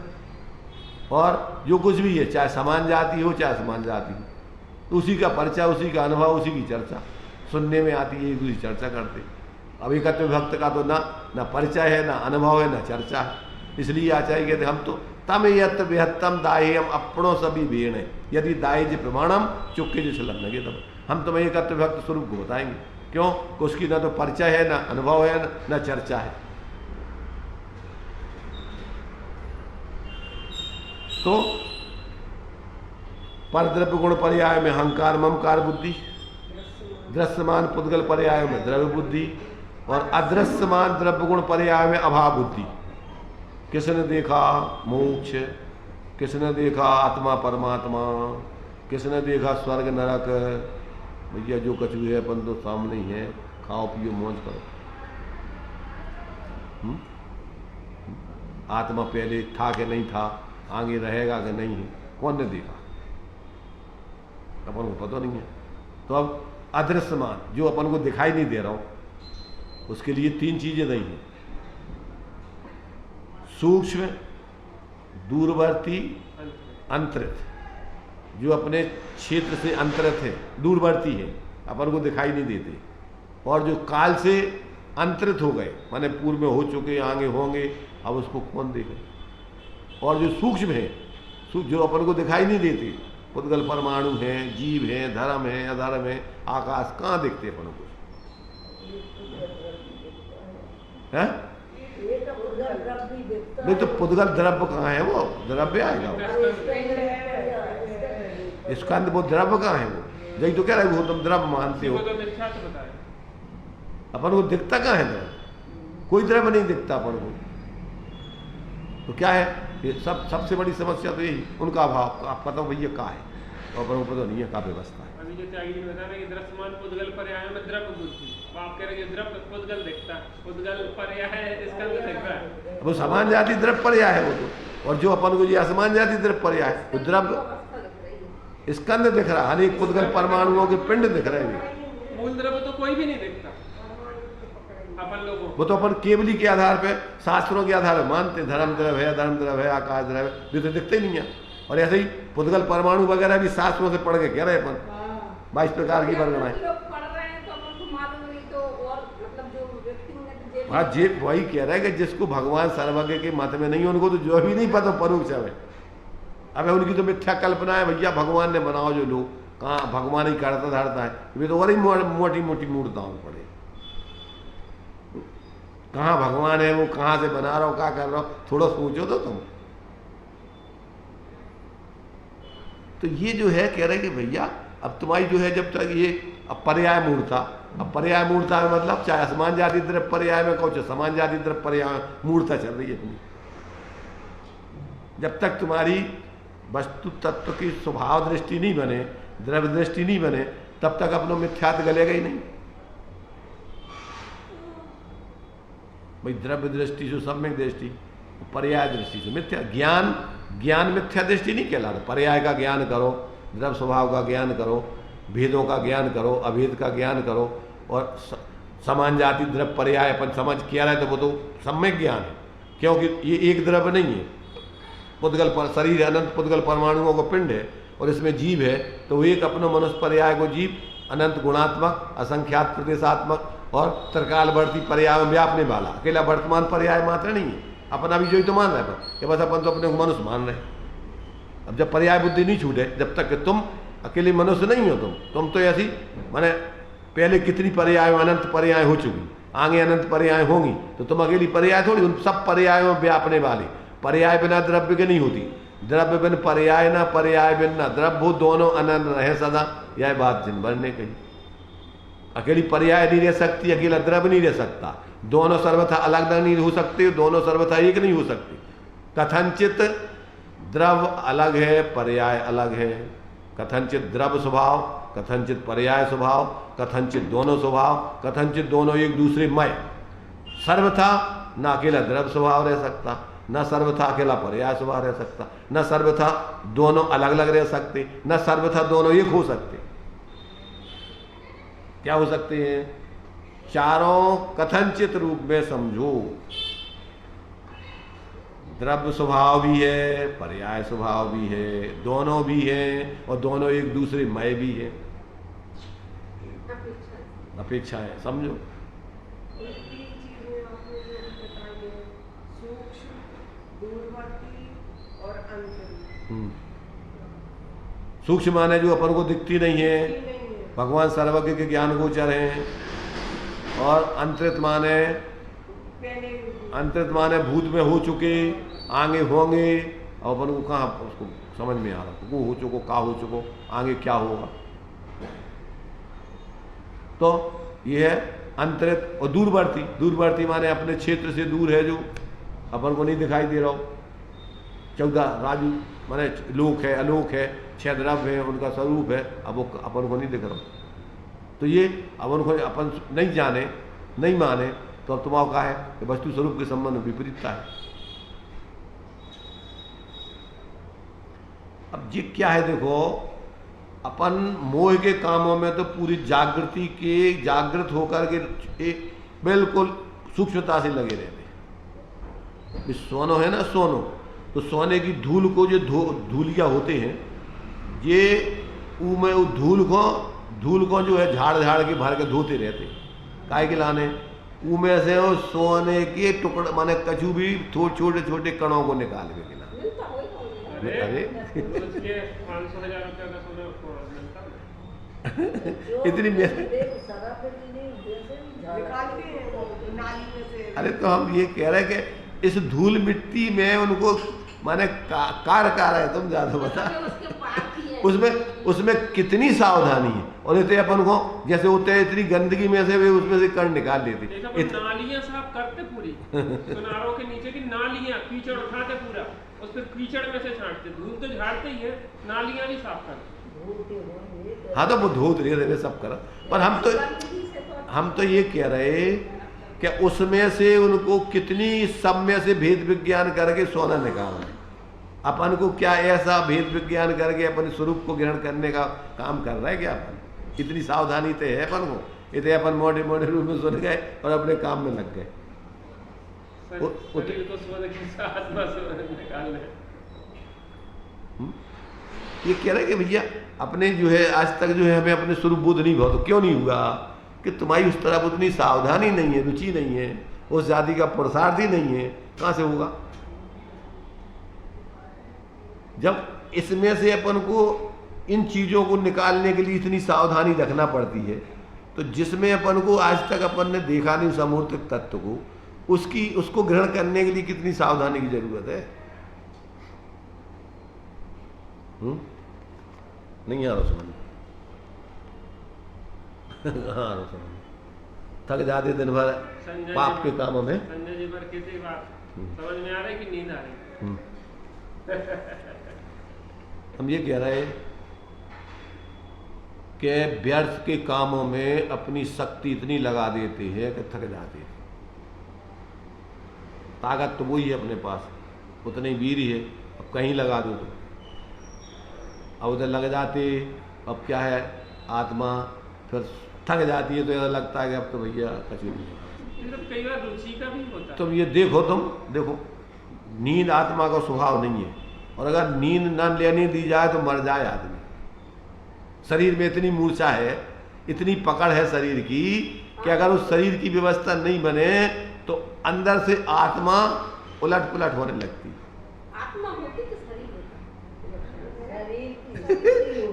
और जो कुछ भी है, चाहे समान जाति हो चाहे समान जाति हो, तो उसी का परिचय, उसी का अनुभव, उसी की चर्चा सुनने में आती है, एक दूसरी चर्चा करते। अब एकत्व भक्त का तो ना परिचय है, ना अनुभव है, ना चर्चा है। इसलिए आचार्य कहते हम तो तम यत बेहत्तम दायेयम अपनों सभी भेण है यदि दाये ज प्रमाणम चुक्के जो छलक लगे। तब हम तुम्हें एकत्व भक्त स्वरूप को बताएंगे। क्यों? उसकी ना तो परिचय है, ना अनुभव है, ना चर्चा है। तो पर द्रव्य गुण पर्याय में अहंकार ममकार बुद्धि, दृश्यमान पुद्गल पर्याय में द्रव्य बुद्धि, और अदृश्यमान द्रव्य गुण पर्याय में अभाव बुद्धि। किसने देखा मोक्ष, किसने देखा आत्मा परमात्मा, किसने देखा स्वर्ग नरक। भैया जो कछु है अपन तो सामने ही है, खाओ पियो मौज करो। आत्मा पहले था कि नहीं था, आगे रहेगा कि नहीं है, कौन ने देखा? अपन को पता नहीं है। तो अब अदृश्यमान जो अपन को दिखाई नहीं दे रहा हो, उसके लिए तीन चीजें नहीं है। सूक्ष्म, दूरवर्ती, अंतरित। जो अपने क्षेत्र से अंतरित है, दूरवर्ती है, अपन को दिखाई नहीं देते, और जो काल से अंतरित हो गए, माने पूर्व में हो चुके, आगे होंगे, अब उसको कौन देखे। और जो सूक्ष्म है, जो अपन को दिखाई नहीं देते, पुद्गल परमाणु हैं, जीव हैं, धर्म है, अधर्म है, आकाश, कहाँ दिखते अपन को? है नहीं तो पुद्गल द्रव्य कहाँ है? वो द्रव्य आएगा वो। स्कंद वो द्रव्य कहाँ है? वो यही तो कह रहा है, वो तुम द्रव्य मानते हो। अपन को दिखता कहाँ है द्रव्य? कोई द्रव्य नहीं दिखता अपन को। तो क्या है ये? सबसे बड़ी समस्या तो यही, उनका अभाव। आप पता हो भैया कहाँ है, और अपन को पता नहीं है कहाँ व्यवस्था है। अभी जो त्यागी जी बता रहे हैं कि दृश्यमान पुद्गल पर्याय में द्रव्य बुद्धि, अब आप कह रहे हैं कि द्रव्य पुद्गल दिखता है, पुद्गल पर्याय है, इसका तो दिख रहा है। वो समान जाति द्रव्य पर्याय है वो तो, और जो अपन को ये असमान जाति द्रव्य पर्याय है, वो द्रव्य स्कंद दिख रहा है, अनेक पुद्गल परमाणुओं के पिंड दिख रहे हैं। मूल द्रव्य तो कोई भी नहीं दिखता अपन लोगों को। वो तो अपन केवली के आधार पे, शास्त्रों के आधार पे मानते, धर्म द्रव्य है, धर्म द्रव्य है, आकाश द्रव्य है, ये तो दिखते ही नहीं है। और ऐसे ही पुद्गल परमाणु वगैरह भी शास्त्रों से पढ़ के कह रहे अपन 22 प्रकार की वर्गणाएं। हाँ जी, वही कह रहा है कि जिसको भगवान सर्वज्ञ के मत में नहीं, उनको तो जो भी नहीं पता परोक्ष है। अब उनकी तो मिथ्या कल्पना है भैया, भगवान ने बनाओ जो लोग, कहाँ भगवान ही करता धरता है, वे तो और ही मोटी मोटी मूर्ताओं पड़े। कहाँ भगवान है, वो कहाँ से बना रहा हो, क्या कर रहा हो, थोड़ा सोचो तो तुम। तो ये जो है कह रहे कि भैया अब तुम्हारी जो है, जब तक ये अब पर्याय मूर्ता, अब पर्याय मूर्ता में मतलब चाहे असमान जाति द्रव्य पर्याय में कहो, चाहे समान जाति द्रव्य पर्याय में मूर्ता चल रही है अपनी। जब तक तुम्हारी वस्तु तत्व की स्वभाव दृष्टि नहीं बने, द्रव्य दृष्टि नहीं बने, तब तक अपना मिथ्यात्व गलेगा ही नहीं। भाई द्रव्य दृष्टि से सम्यक दृष्टि, पर्याय दृष्टि से मिथ्या ज्ञान, ज्ञान मिथ्या दृष्टि नहीं कहलाता। पर्याय का ज्ञान करो, द्रव्य स्वभाव का ज्ञान करो, भेदों का ज्ञान करो, अभेद का ज्ञान करो, और समान जाति द्रव्य पर्याय अपन समझ किया रहे तो वो तो सम्यक ज्ञान है, क्योंकि ये एक द्रव्य नहीं है। पुद्गल पर शरीर अनंत पुद्गल परमाणुओं का पिंड है, और इसमें जीव है, तो वो एक अपना मनुष्य पर्याय को जीव अनंत गुणात्मक, असंख्यात प्रदेशात्मक और त्रिकालवर्ती पर्याय में व्यापने वाला अकेला वर्तमान पर्याय मात्र नहीं है। अपन अभी जो ही तो मान रहे हैं कि बस अपन तो अपने को मनुष्य मान रहे हैं। अब जब पर्याय बुद्धि नहीं छूटे, जब तक कि तुम अकेले मनुष्य नहीं हो, तुम तो ऐसी माने पहले कितनी पर्याय अनंत पर्याय हो चुकी, आगे अनंत पर्याय होंगी, तो तुम अकेली पर्याय थोड़ी, उन सब पर्यायों में व्यापने वाले। पर्याय बिना द्रव्य के नहीं होती, द्रव्य बिन पर्याय ना, पर्याय बिन ना द्रव्य, दोनों अनंत रहे सदा, यह बात जिन भर ने कही। अकेली पर्याय नहीं रह सकती, अकेला द्रव्य नहीं रह सकता, दोनों सर्वथा अलग नहीं हो सकते, दोनों सर्वथा एक नहीं हो सकते। कथनचित द्रव्य अलग है, पर्याय अलग है। कथनचित द्रव्य स्वभाव, कथनचित पर्याय स्वभाव, कथनचित दोनों स्वभाव, कथनचित दोनों एक दूसरे मय। सर्वथा न अकेला द्रव्य स्वभाव रह सकता, न सर्वथा अकेला पर्याय स्वभाव रह सकता, न सर्वथा दोनों अलग अलग रह सकते, न सर्वथा दोनों एक हो सकते। क्या हो सकते हैं? चारों कथनचित रूप में समझो। द्रव्य स्वभाव भी है, पर्याय स्वभाव भी है, दोनों भी हैं, और दोनों एक दूसरे मय भी है। अपेक्षा है, समझो। सूक्ष्म माने जो अपन को दिखती नहीं है, भगवान सर्वज्ञ के ज्ञान गोचर हैं। और अंतरित माने भूत में हो चुके, आगे होंगे, और अपन को कहाँ उसको समझ में आ रहा, वो हो चुको, का हो चुको, आगे क्या होगा। तो ये है अंतरित। और दूरवर्ती, दूरवर्ती माने अपने क्षेत्र से दूर है, जो अपन को नहीं दिखाई दे रहा हो। 14 राजू माने लोक है, अलोक है, 6 द्रव्य है, उनका स्वरूप है, अब वो अपन को नहीं दिख रहा। तो ये अब उनको अपन नहीं जाने, नहीं माने, तो अब तुम्हारा क्या है कि वस्तु स्वरूप के संबंध में विपरीतता है। अब ये क्या है, देखो अपन मोह के कामों में तो पूरी जागृति के, जागृत होकर के एक बिल्कुल सूक्ष्मता से लगे रहते। सोनो है ना, सोनो, तो सोने की धूल को जो धूलिया होते हैं, ये में वो धूल को जो है झाड़ झाड़ के भर के धोते रहते। काय के लाने में से वो सोने के टुकड़े माने कछु भी छोटे छोटे कणों को निकाल के लाने। अरे रोज के 500,000 रुपया का सोना मिलता है। इतनी निकालते हैं वो नाली में से। अरे तो हम ये कह रहे हैं कि इस धूल मिट्टी में उनको माने कार है, तुम ज्यादा बता उसमें कितनी सावधानी है। और इतने अपन को जैसे होते हैं इतनी गंदगी में से वे उसमें से कण निकाल लेते। नालियां साफ करते पूरी किनारों के नीचे की नालियां कीचड़ उठाते पूरा, उस पर कीचड़ में से छांटते, धूल तो झाड़ते ही है, नालियां भी साफ करते। हाँ तो वो धोत रहे सब करा, पर हम तो ये कह रहे कि उसमें से उनको कितनी सब में से भेद विज्ञान करके सोना निकालना है। अपन को क्या ऐसा भेद विज्ञान करके अपन स्वरूप को ग्रहण करने का काम कर रहा है क्या? अपन इतनी सावधानी तो है अपन को, इतने अपन मोटे मोटे रूप में सुन गए और अपने काम में लग गए। ये कह रहे कि भैया अपने जो है आज तक जो है हमें अपने स्वरूप बोध नहीं हुआ। तो क्यों नहीं हुआ? कि तुम्हारी उस तरफ उतनी सावधानी नहीं है, रुचि नहीं है, उस जाति का पुरुषार्थ ही नहीं है, कहां से होगा? जब इसमें से अपन को इन चीजों को निकालने के लिए इतनी सावधानी रखना पड़ती है, तो जिसमें अपन को आज तक अपन ने देखा नहीं समूर्तिक तत्व को, उसको ग्रहण करने के लिए कितनी सावधानी की जरूरत है। नहीं आ रहा समझ हाँ समझ थक जाते दिन भर पाप के कामों में। संजय जी पर किसी बात समझ में आ रही कि नींद आ रही? हम ये कह रहे हैं कि व्यर्थ के कामों में अपनी शक्ति इतनी लगा देते हैं कि थक जाते हैं। ताकत तो वही है अपने पास, उतनी वीर ही है, अब कहीं लगा दो तो अब उधर लग जाते। अब क्या है, आत्मा फिर थक जाती है तो ऐसा लगता है कि अब तो भैया कचू नहीं। कई बार रुचि का भी होता है। तुम ये देखो नींद आत्मा का स्वभाव नहीं है, और अगर नींद न लेने दी जाए तो मर जाए आदमी। शरीर में इतनी मूर्छा है, इतनी पकड़ है शरीर की कि अगर उस शरीर की व्यवस्था नहीं बने तो अंदर से आत्मा उलट पुलट होने लगती। आत्मा होती तो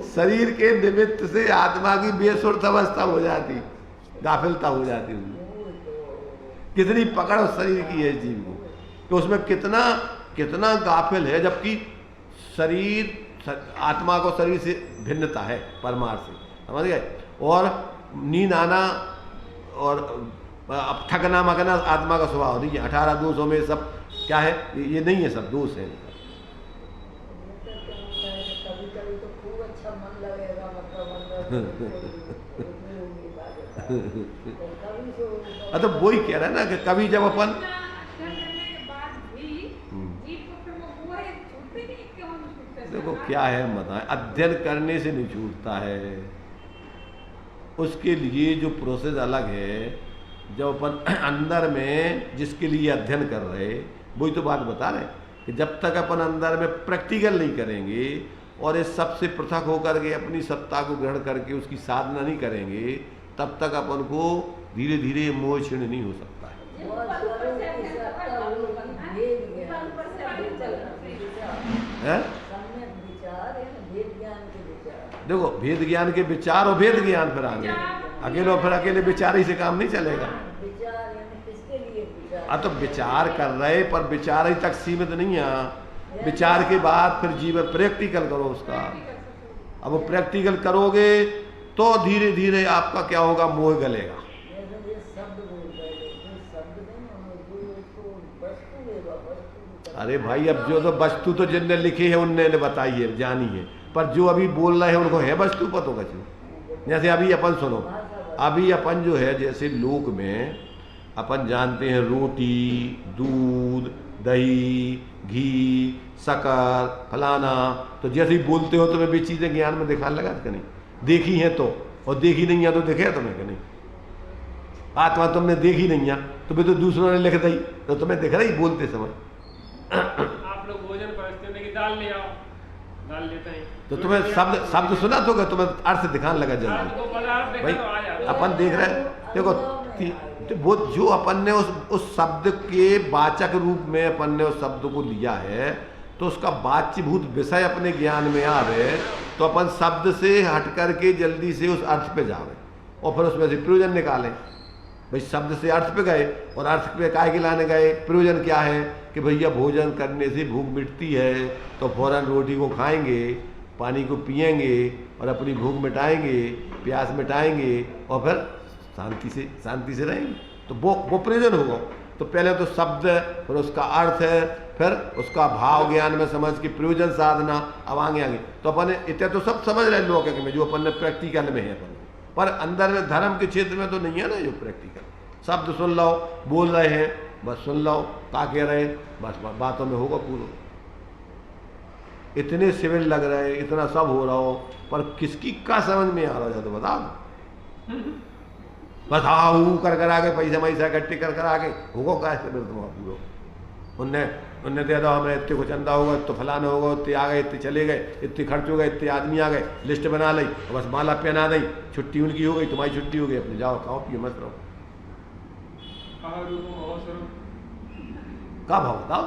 शरीर के निमित्त से आत्मा की बेसुर्त अवस्था हो जाती, गाफिलता हो जाती उसमें। कितनी पकड़ उस शरीर की है जीव को, तो उसमें कितना गाफिल है, जबकि शरीर आत्मा को शरीर से भिन्नता है परमार्थ से, समझ गए। और नींद आना और अब थकना मकना आत्मा का स्वभाव नहीं है। 18 दोषों में सब क्या है, ये नहीं है, सब दोष है। तो वही कह रहा है ना कि कभी जब अपन देखो क्या है बताएं, अध्ययन करने से नहीं छूटता है, उसके लिए जो प्रोसेस अलग है। जब अपन अंदर में जिसके लिए अध्ययन कर रहे, वही तो बात बता रहे कि जब तक अपन अंदर में प्रैक्टिकल नहीं करेंगे और इस सबसे पृथक होकर के अपनी सत्ता को ग्रहण करके उसकी साधना नहीं करेंगे, तब तक अपन को धीरे धीरे मोह क्षीण नहीं हो सकता है। देखो भेद ज्ञान के विचार और भेद ज्ञान फिर आगे, अकेले विचार ही से काम नहीं चलेगा। तो विचार कर रहे, पर विचार ही तक सीमित नहीं है। विचार के बाद फिर जीवन प्रैक्टिकल करो उसका। अब वो प्रैक्टिकल करोगे तो धीरे धीरे आपका क्या होगा, मोह गलेगा। अरे भाई अब जो तो वस्तु तो जिनने लिखी है उनने बताई है, जानी है, पर जो अभी बोल रहे हैं उनको है वस्तु पतो कछु। जैसे अभी अपन सुनो, अभी अपन जो है जैसे लोक में अपन जानते हैं रोटी, दूध, दही, घी, शक्कर, फलाना, तो जैसे ही बोलते हो तुम्हें भी चीजें ज्ञान में दिखाने लगा कि नहीं? देखी है तो, और देखी नहीं है तो दिखे तुम्हें कि नहीं? आत्मा तुमने देखी नहीं है तो भी तो दूसरों ने लिख दी, तो तुम्हें दिख रही बोलते समय। आप लोग भोजन परोसते कि दाल ले आओ, दाल लेते हैं तो तुम्हें शब्द सुना तो तुम्हें अर्थ दिखाने लगा जल्दी। भाई अपन देख रहे हैं, देखो तो वो जो अपन ने उस शब्द के वाचक रूप में अपन ने उस शब्द को लिया है, तो उसका बाच्यभूत विषय अपने ज्ञान में आवे तो अपन शब्द से हट करके जल्दी से उस अर्थ पे जावे और फिर उसमें से प्रयोजन निकालें। भाई शब्द से अर्थ पे गए और अर्थ पे काय के लाने गए, प्रयोजन क्या है कि भैया भोजन करने से भूख मिटती है तो फौरन रोटी को खाएंगे, पानी को पिएंगे और अपनी भूख मिटाएंगे, प्यास मिटाएंगे और फिर शांति से रहेंगे। तो वो प्रयोजन होगा। तो पहले तो शब्द, फिर उसका अर्थ है, फिर उसका भाव ज्ञान में समझ के प्रयोजन साधना, अब आगे तो अपन इतने तो सब समझ रहे लोग में जो अपन ने प्रैक्टिकल में है अपन, पर अंदर में धर्म के क्षेत्र में तो नहीं है ना जो प्रैक्टिकल। शब्द सुन लो, बोल रहे हैं, बस सुन लो क्या कह रहे हैं, बस बातों में होगा पूरा। इतने सिविल लग रहे, इतना सब हो रहा हो, पर किसकी का समझ में आ रहा है तो बता दो। बस हाँ कर आगे पैसा इकट्ठे कर आगे होगा क्या सिविल तुम्हारा पूरा। उनने दे दो हमें इतने को चंदा होगा, तो फलाना होगा, इतने आ गए, इतने चले गए, इतने खर्च हो गए, इतने आदमी आ गए, लिस्ट बना ली, बस माला पहना दी, छुट्टी उनकी हो गई, तुम्हारी छुट्टी हो गई, अपने जाओ खाओ पियो मत रहो। का भाव बताओ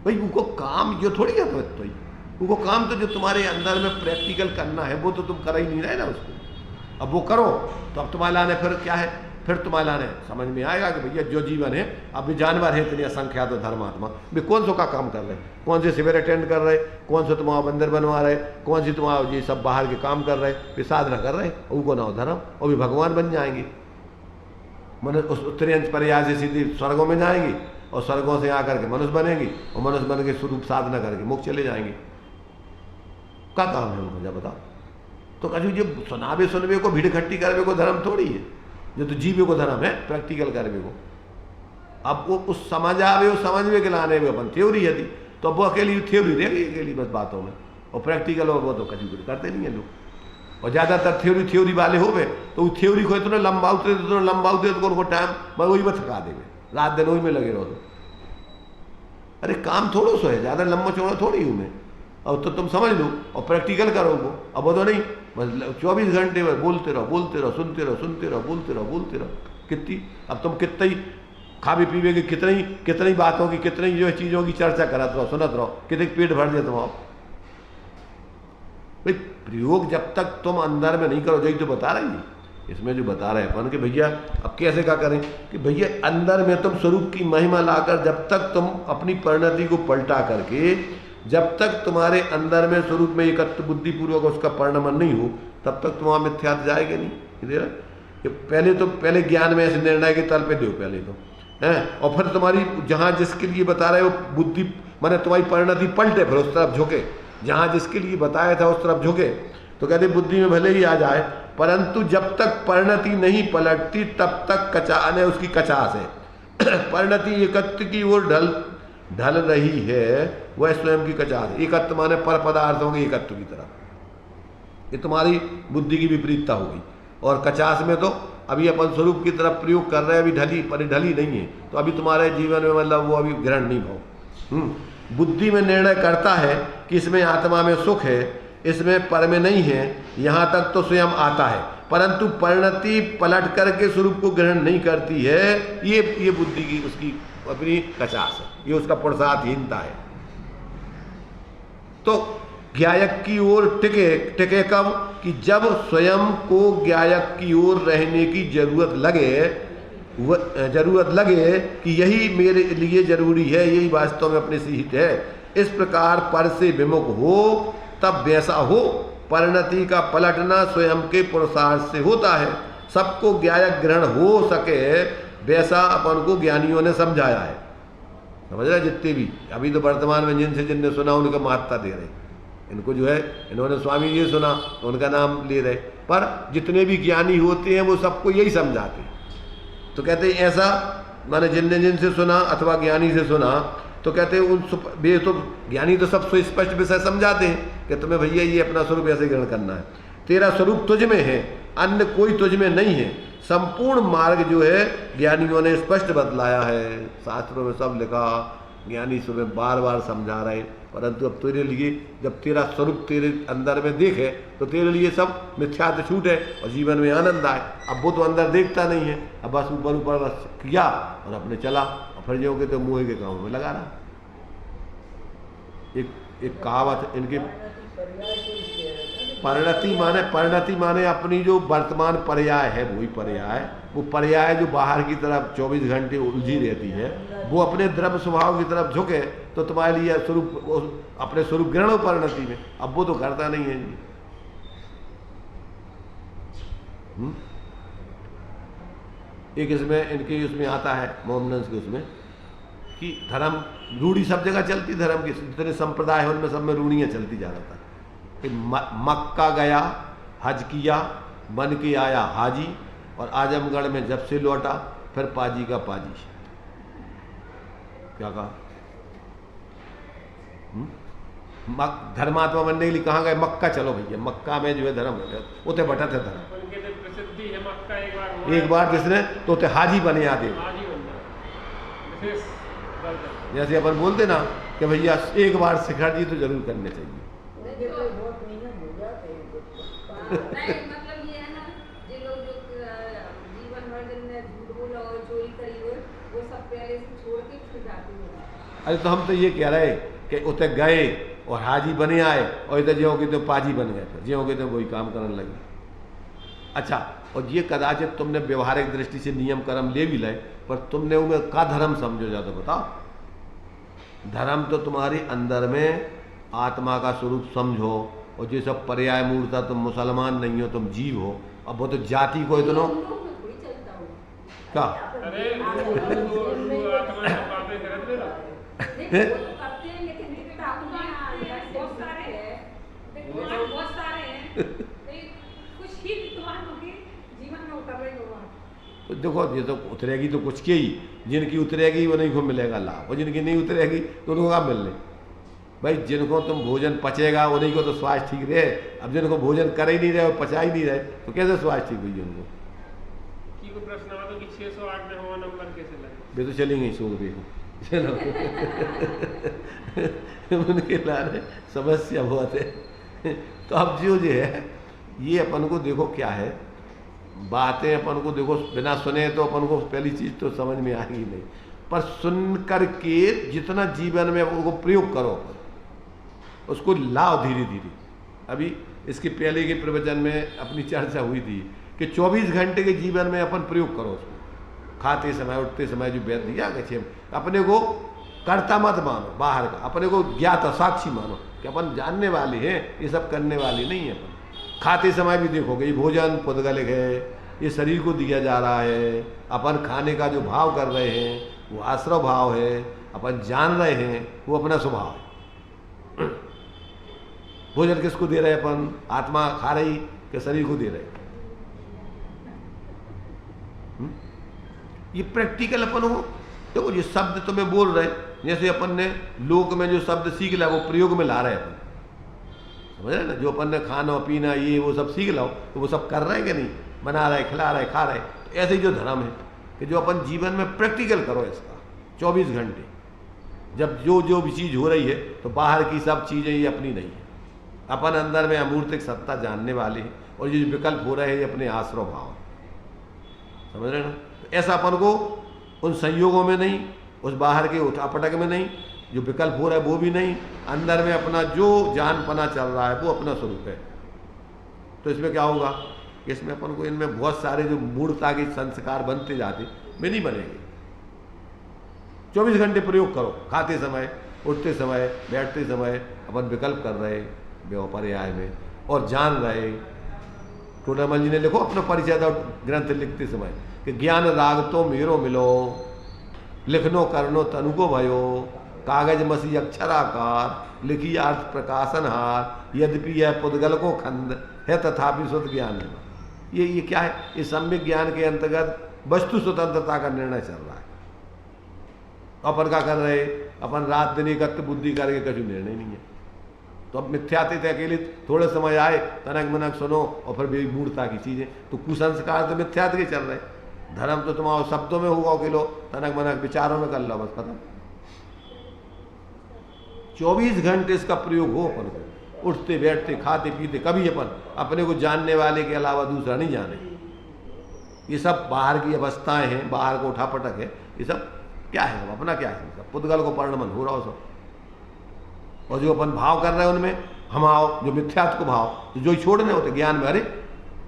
भाई, उनको काम जो थोड़ी है तो उनको काम तो जो तुम्हारे अंदर में प्रैक्टिकल करना है वो तो तुम कर ही नहीं रहे ना उसको। अब वो करो तो अब तुम्हारे लाने फिर क्या है, फिर तुम्हारे लाने समझ में आएगा कि भैया जो जीवन है, अब भी जानवर है इतनी असंख्यात तो धर्मात्मा भी कौन सो का काम कर रहे, कौन से शिविर अटेंड कर रहे, कौन से तुम्हारा बंदर बनवा रहे, कौन सी तुम्हारा ये सब बाहर के काम कर रहे, फिर साधना कर रहे, उनको ना हो धर्म, और भी भगवान बन जाएंगे। मनुष्य उस उत्तरी अंश पर्याय से सीधी स्वर्गों में जाएंगी और स्वर्गों से आकर के मनुष्य बनेंगी और मनुष्य बन के स्वरूप साधना करके मुक्त चले जाएंगे। क्या काम है उनको जब बताओ। तो कभी जो सुनावे सुनवे को भीड़ इकट्ठी करवे को धर्म थोड़ी है, जो तो जीवे को धर्म है प्रैक्टिकल करवे को। अब वो उस समझ आवे, वो समझवे के लाने में अपन थ्योरी है तो अब वो अकेली थ्योरी रहेगी अकेली बस बातों में, और प्रैक्टिकल और वो तो कभी कुछ करते नहीं है लोग। और ज़्यादातर थ्योरी वाले हो गए तो वो थ्योरी को इतना लंबाउते तो उनको टाइम बस वही में थका देवे, रात दिन वही में लगे रहो। अरे काम थोड़ो सो है, ज़्यादा लंबा चौड़ा थोड़ी हूँ मैं। अब तो तुम समझ लो और प्रैक्टिकल करो वो। अब वो तो नहीं बस 24 घंटे में बोलते रहो, सुनते रहो, बोलते रहो। कितनी अब तुम कितनी खावे पीवे की कितनी बातों की, कितनी जो चीज़ों की चर्चा करत रहो, सुनत रहो, कितने पेट भर जाए तुम्हारा। भाई प्रयोग जब तक तुम अंदर में नहीं करो, यही तो बता रही है इसमें जो बता रहे हैं अपन कि भैया अब कैसे क्या करें कि भैया अंदर में तुम स्वरूप की महिमा लाकर जब तक तुम अपनी परिणति को पलटा करके, जब तक तुम्हारे अंदर में स्वरूप में एकत्व बुद्धि पूर्वक उसका परिणमन नहीं हो तब तक तुम वहाँ मिथ्यात्व जाएगा नहीं। पहले ज्ञान में ऐसे निर्णय के तल पे दो पहले तो हैं, और फिर तुम्हारी जहाँ जिसके लिए बता रहे हो बुद्धि माने तुम्हारी परिणति पलटे, फिर उस तरफ झुके, जहाँ जिसके लिए बताया था उस तरफ झुके। तो कहते बुद्धि में भले ही आ जाए, परंतु जब तक परिणति नहीं पलटती तब तक कचान है उसकी कचास है। परिणति एकत्व की ओर ढल रही है, वह स्वयं की कचास है। एकत्व माने पर पदार्थों के एकत्व की तरफ, ये तुम्हारी बुद्धि की विपरीतता हो गई। और कचास में तो अभी अपन स्वरूप की तरफ प्रयोग कर रहे हैं, अभी ढली नहीं है, तो अभी तुम्हारे जीवन में मतलब वो अभी ग्रहण नहीं भाव। बुद्धि में निर्णय करता है कि इसमें आत्मा में सुख है, इसमें पर में नहीं है, यहाँ तक तो स्वयं आता है, परंतु परिणति पलट करके स्वरूप को ग्रहण नहीं करती है। ये बुद्धि की उसकी अपनी कचास है, ये उसका पुरुषार्थहीनता है। तो ज्ञायक की ओर टिके कब कि जब स्वयं को ज्ञायक की ओर रहने की जरूरत लगे कि यही मेरे लिए जरूरी है, यही वास्तव में अपने से हित है। इस प्रकार पर से विमुख हो तब वैसा हो। परिणति का पलटना स्वयं के पुरुषार्थ से होता है। सबको ज्ञायक ग्रहण हो सके वैसा अपन को ज्ञानियों ने समझाया है। समझ रहे जितने भी अभी तो वर्तमान में जिनने सुना उनका महत्ता दे रहे, इनको जो है इन्होंने स्वामी जी सुना तो उनका नाम ले रहे, पर जितने भी ज्ञानी होते हैं वो सबको यही समझाते हैं। तो कहते हैं ऐसा माने जिनसे सुना अथवा ज्ञानी से सुना तो कहते हैं वे तो ज्ञानी तो सब सुस्पष्ट विषय समझाते हैं कि तुम्हें भैया ये अपना स्वरूप ऐसे ग्रहण करना है, तेरा स्वरूप तुझ में है, अन्य कोई तुझ में नहीं है। संपूर्ण मार्ग जो है ज्ञानियों ने स्पष्ट बतलाया है, शास्त्रों में सब लिखा, ज्ञानी सुबह बार बार समझा रहे। परंतु अब तेरे लिए जब तेरा स्वरूप तेरे अंदर में देखे तो तेरे लिए सब मिथ्यात्व छूट है और जीवन में आनंद आए। अब वो तो अंदर देखता नहीं है, अब बस ऊपर बस किया और अपने चला और फिर जो के तो मुँह के काम में लगा रहा। एक कहावत इनके, परिणति माने अपनी जो वर्तमान पर्याय है वही पर्याय, वो पर्याय जो बाहर की तरफ 24 घंटे उलझी रहती है, वो अपने द्रव्य स्वभाव की तरफ झुके तो तुम्हारे लिए स्वरूप, अपने स्वरूप ग्रहण परिणति में। अब वो तो करता नहीं है जी। एक इसमें इनके उसमें आता है मोहम्मदन के उसमें कि धर्म रूढ़ी सब जगह चलती, धर्म के जितने संप्रदाय है उनमें सब में रूढ़ियाँ चलती जा रहा था कि मक्का गया, हज किया, बन के आया हाजी, और आजमगढ़ में जब से लौटा फिर पाजी का पाजी। क्या कहा? धर्मात्मा बनने के लिए कहाँ गए? मक्का चलो भैया, मक्का में जो है धर्म है, उते बटा थे धर्म। प्रसिद्धि है मक्का, एक बार जिसने तो उते हाजी बने आदे। जैसे अपन बोलते ना कि भैया एक बार शिखा जी तो जरूर करने चाहिए। मतलब ये है ना, जो लोग जो जीवन भर दिन में झूठ बोला और चोरी करी हो, वो सब पहले से छोड़ के फिर जाते हैं। अरे तो हम तो ये कह रहे कि उते गए और हाजी बने आए और इधर जियोगे तो पाजी बन गए, फिर जियोगे तो वही काम करने लगे। अच्छा, और ये कदाचित तुमने व्यवहारिक दृष्टि से नियम कर्म ले भी लाए, पर तुमने उनमें का धर्म समझो जाता? बताओ। धर्म तो तुम्हारे अंदर में आत्मा का स्वरूप समझो, और ये सब पर्याय मूर्ता, तुम मुसलमान नहीं हो, तुम जीव हो। अब वो तो जाति को इतना क्या तो देखो, ये तो उतरेगी तो कुछ के ही, जिनकी उतरेगी वो नहीं को मिलेगा लाभ, और जिनकी नहीं उतरेगी तो उनको क्या मिलने। भाई जिनको तुम भोजन पचेगा उन्हीं को तो स्वास्थ्य ठीक रहे। अब जिनको भोजन कर ही नहीं रहे और पचा ही नहीं रहे तो कैसे स्वास्थ्य ठीक हुई उनको? प्रश्न आवा तो कि 608 में हवा नंबर कैसे लगे? वे तो चलेंगे सो रहे हो उनके लाने समस्या बहुत है। तो अब जो है ये अपन को देखो क्या है, बातें अपन को देखो बिना सुने तो अपन को पहली चीज तो समझ में आएगी नहीं, पर सुन करके जितना जीवन में उनको प्रयोग करो उसको लाओ धीरे धीरे। अभी इसके पहले के प्रवचन में अपनी चर्चा हुई थी कि 24 घंटे के जीवन में अपन प्रयोग करो उसको, खाते समय उठते समय जो वेद दिया गए, अपने को कर्ता मत मानो बाहर का, अपने को ज्ञाता साक्षी मानो कि अपन जानने वाले हैं, ये सब करने वाले नहीं है। अपन खाते समय भी देखोगे ये भोजन पुद्गलिक है, ये शरीर को दिया जा रहा है, अपन खाने का जो भाव कर रहे हैं वो आश्रव भाव है, अपन जान रहे हैं वो अपना स्वभाव है। भोजन किसको दे रहे हैं? अपन आत्मा खा रही कि शरीर को दे रहे? ये प्रैक्टिकल अपन हो। देखो ये शब्द तो मैं बोल रहे, जैसे अपन ने लोक में जो शब्द सीख लिया वो प्रयोग में ला रहे अपन, समझ रहे ना? जो अपन ने खाना पीना ये वो सब सीख लाओ तो वो सब कर रहे हैं कि नहीं? बना रहे, खिला रहे, खा रहे। तो ऐसे ही जो धर्म है कि जो अपन जीवन में प्रैक्टिकल करो इसका 24 घंटे, जब जो जो भी चीज़ हो रही है तो बाहर की सब चीज़ें ये अपनी नहीं है, अपन अंदर में अमूर्तिक सत्ता जानने वाले हैं, और ये जो विकल्प हो रहे हैं ये अपने आश्रव भाव, समझ रहे ना? तो ऐसा अपन को उन संयोगों में नहीं, उस बाहर के उठापटक में नहीं, जो विकल्प हो रहा है वो भी नहीं, अंदर में अपना जो जानपना चल रहा है वो अपना स्वरूप है। तो इसमें क्या होगा? इसमें अपन को इनमें बहुत सारे जो मूर्ता के संस्कार बनते जाते में नहीं बनेंगे। 24 घंटे प्रयोग करो, खाते समय, उठते समय, बैठते समय अपन विकल्प कर रहे व्यापार्याय में और जान रहे। टोडामल जी ने लिखो अपना परिचय ग्रंथ लिखते समय कि ज्ञान राग तो मेरो मिलो, लिखनो करनो तनु को भयो, कागज मसी अक्षराकार, लिखी अर्थ प्रकाशन हार, यद्यपि यह पुद्गल को खंड है तथापि शुद्ध ज्ञान है। ये क्या है? ये सम्यक ज्ञान के अंतर्गत वस्तु स्वतंत्रता का निर्णय चल रहा है। अपन क्या कर रहे? अपन रात दिन एकत्र बुद्धि करके कभी निर्णय नहीं है। तो अब मिथ्याते थे अकेले थोड़े समय आए, तनक मनक सुनो और फिर भी मूर्ता की चीजें, तो कुसंस्कार तो मिथ्यात के चल रहे। धर्म तो तुम्हारे शब्दों में होगा कि लो, तनक मनक विचारों में कर लो, बस खत्म। 24 घंटे इसका प्रयोग हो अपन को, उठते बैठते खाते पीते, कभी अपन अपने को जानने वाले के अलावा दूसरा नहीं जाने। ये सब बाहर की अवस्थाएं हैं, बाहर को उठापटक है, ये सब क्या है? अपना क्या है? सब पुद्गल को परिणमन हो रहा हो सब। और जो अपन भाव कर रहे हैं उनमें हम आओ, जो मिथ्यात्व को भाव तो जो ही छोड़ने होते ज्ञान में, अरे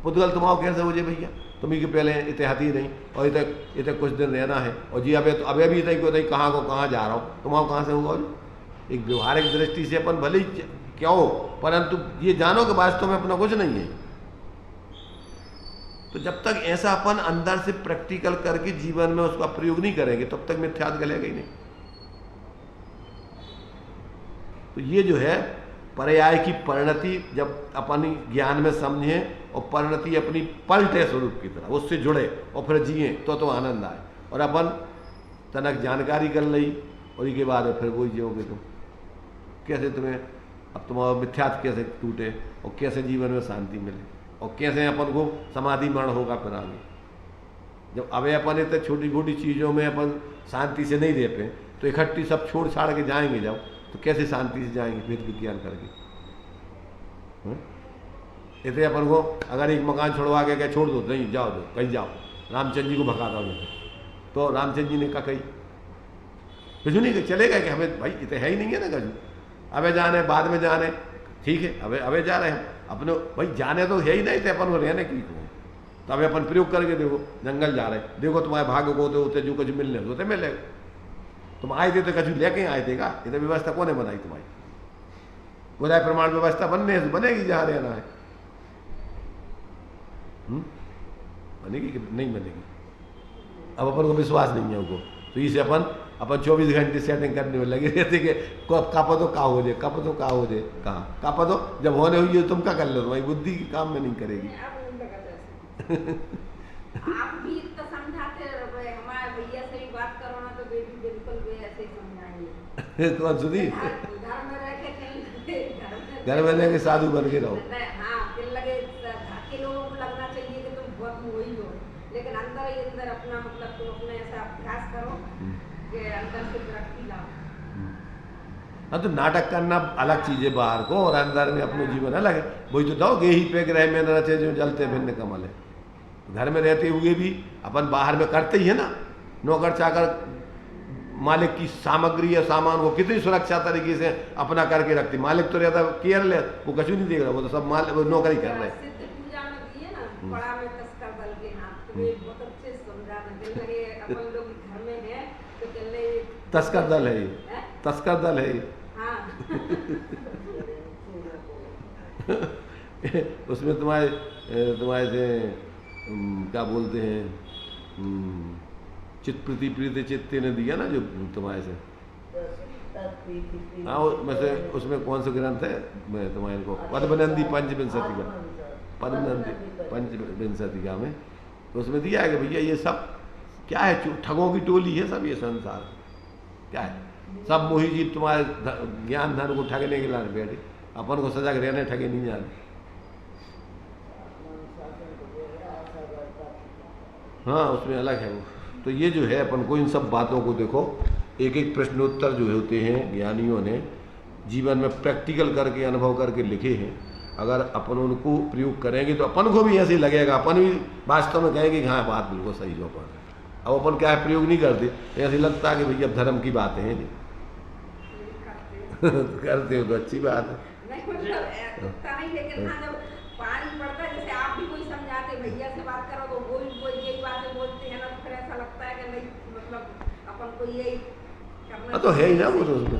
पुद्गल तुम आओ कैसे हो जाए भैया, तुम्ही के पहले इतिहाती नहीं और इतने कुछ दिन रहना है, और जी अबे तो अबे भी इतने को कहाँ को कहाँ जा रहा हूँ, तुम आओ कहाँ से होगा। एक व्यवहारिक दृष्टि से अपन भले ही क्या हो, परंतु ये जानो कि वास्तव में अपना कुछ नहीं है। तो जब तक ऐसा अपन अंदर से प्रैक्टिकल करके जीवन में उसका प्रयोग नहीं करेंगे तब तक मिथ्यात्व गलेगा ही नहीं। तो ये जो है पर्याय की परिणति जब अपन ज्ञान में समझे और परिणति अपनी पलटे स्वरूप की तरह उससे जुड़े और फिर जिए तो आनंद आए। और अपन तनक जानकारी कर ली और इसके बाद फिर वही जियोगे तुम, कैसे तुम्हें अब तुम्हारा मिथ्यात्व कैसे टूटे और कैसे जीवन में शांति मिले और कैसे अपन को समाधि मरण होगा फिर आगे। जब अबे अपन इतने छोटी छोटी चीज़ों में अपन शांति से नहीं रह पे तो इकट्ठी सब छोड़ छाड़ के जाएंगे जब, तो कैसे शांति से जाएंगे वेद विज्ञान करके। इतने अपन को अगर एक मकान छोड़वा के क्या छोड़ दो, नहीं जाओ दो कहीं जाओ, रामचंद्र जी को भगाता हूँ तो रामचंद्र जी ने कहा कहीं कुछ नहीं चलेगा कि हमें भाई इतने है ही नहीं है ना कजू, अबे जाने बाद में जाने ठीक है, अबे जा रहे हैं अपने भाई जाने तो है ही नहीं थे अपन को रहने की को, तो अबे अपन प्रयोग करके देखो जंगल जा रहे देखो तुम्हारे भाग्य को होते जो कुछ मिलने होते मिलेगा। तुम आए थे तो कछु लेके आए थे का, इधर व्यवस्था कौन ने बनाई तुम्हारी, गोदाय प्रमाण व्यवस्था बनेगी जहाँ रहना है। बनेगी कि नहीं बनेगी, अब अपन को विश्वास नहीं है उनको, तो इसे अपन 24 घंटे सेटिंग करने में लगे रहते कि कापा तो का हो जाए, कापा तो का हो जाए, कहाँ कापा तो जब होने हुई है तुम क्या कर लो, तुम्हारी बुद्धि की काम में नहीं करेगी। आप भी तो समझाते हमारे भैया से भी बात करो ना तो बेटी बिल्कुल भी ऐसे ही समझाएंगे। तो सुधी घर में रह के कहीं घर में रह के साधु बन के रहो। हाँ दिल लगे बाकी लोगों को लगना चाहिए कि तुम बहुत मोही हो, लेकिन अंदर ही अंदर अपना मतलब तुम अपने ऐसा अभ्यास करो कि अंदर से तरक्की लाओ। हाँ तो नाटक करना अलग चीज है बाहर को, और अंदर में अपना जीवन अलग है। वही तो दो गेही पे रहे में रचे जो जलते भिन्न कमल है। घर में रहते हुए भी अपन बाहर में करते ही है ना, नौकर चाकर मालिक की सामग्री या सामान वो कितनी सुरक्षा तरीके से अपना करके रखती, मालिक तो रहता केयर ले, वो कछु नहीं देख रहा, वो तो सब नौकर ही कर रहे। पूजा में दिए ना बड़ा में तस्कर दल के हाथ, तो ये बहुत अच्छे से समझा देते लगे अपन लोग घर में है तो चलने तस्कर दल है ये, तस्कर दल है ये। हाँ उसमें तुम्हारे से क्या बोलते हैं चित्त प्रीति प्रीति चित्ते ने दिया ना जो तुम्हारे से, हाँ वैसे उसमें कौन सा ग्रंथ है मैं तुम्हारे को पद्मनंदी पंचविंशति का, पद्मनंदी पंचविंशति का में तो उसमें दिया है कि भैया ये सब क्या है, ठगों की टोली है सब, ये संसार क्या है, सब मोही जी तुम्हारे ज्ञान धन को ठगने के लाने बैठे, अपन को सजग रहने ठगे नहीं जाने। हाँ उसमें अलग है वो। तो ये जो है अपन को इन सब बातों को देखो, एक एक प्रश्नोत्तर जो होते हैं ज्ञानियों ने जीवन में प्रैक्टिकल करके अनुभव करके लिखे हैं, अगर अपन उनको प्रयोग करेंगे तो अपन को भी ऐसे लगेगा, अपन भी वास्तव में कहेंगे कि हाँ बात बिल्कुल सही जो अपन। अब अपन क्या है प्रयोग नहीं करते, ऐसे लगता है कि भैया अब धर्म की बातें हैं जी करते हो तो अच्छी बात है। पानी पड़ता है जैसे आप भी कोई समझाते भैया से बात करो तो वो यही बातें बोलते हैं ना, तो फिर ऐसा लगता है कि नहीं मतलब अपन को यही करना तो है ही ना वो तो उसमें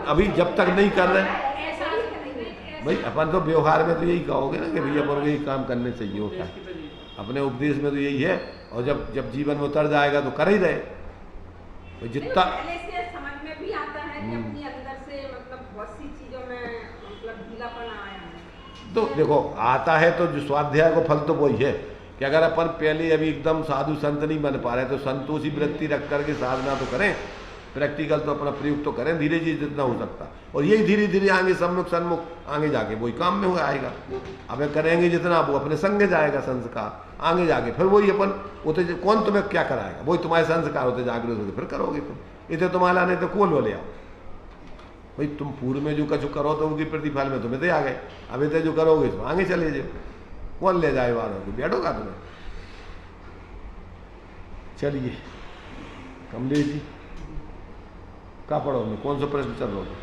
अभी जब तक नहीं कर रहे भाई अपन तो व्यवहार में तो यही कहोगे ना कि भैया अपन को यही काम करने चाहिए होता है, अपने उपदेश में तो यही है, और जब जीवन में उतर जाएगा तो कर ही रहे जितना समझ में भी आता है कि अपनी अंदर से मतलब बहुत सी चीजों में मतलब ढीलापन आया है। तो देखो आता है तो जो स्वाध्याय को फल तो वही है कि अगर अपन पहले अभी एकदम साधु संत नहीं बन पा रहे तो संतोषी वृत्ति रख करके साधना तो करें, प्रैक्टिकल तो अपना प्रयोग तो करें धीरे धीरे जितना हो सकता, और यही धीरे धीरे आगे सन्मुख आगे जाके वही काम में हो आएगा। अब करेंगे जितना वो अपने संग जाएगा संस्कार, आगे जाके फिर वही अपन होते कौन तुम्हें क्या कराएगा, वही तुम्हारे संस्कार होते जागृत होते फिर करोगे तुम, इतने तुम्हारा नहीं तो कौन बोले आओ भाई तुम पूर्व में जो कछु करो तो उनकी प्रतिफल में तुम्हें दे आ गए, अब इतने जो करोगे तो आगे चले जाओ, कौन ले जाए वालों को बैठोगा तुम्हें। चलिए कमलेश जी। कहाँ पढ़ो हमने, कौन सा प्रश्न चल रहा था?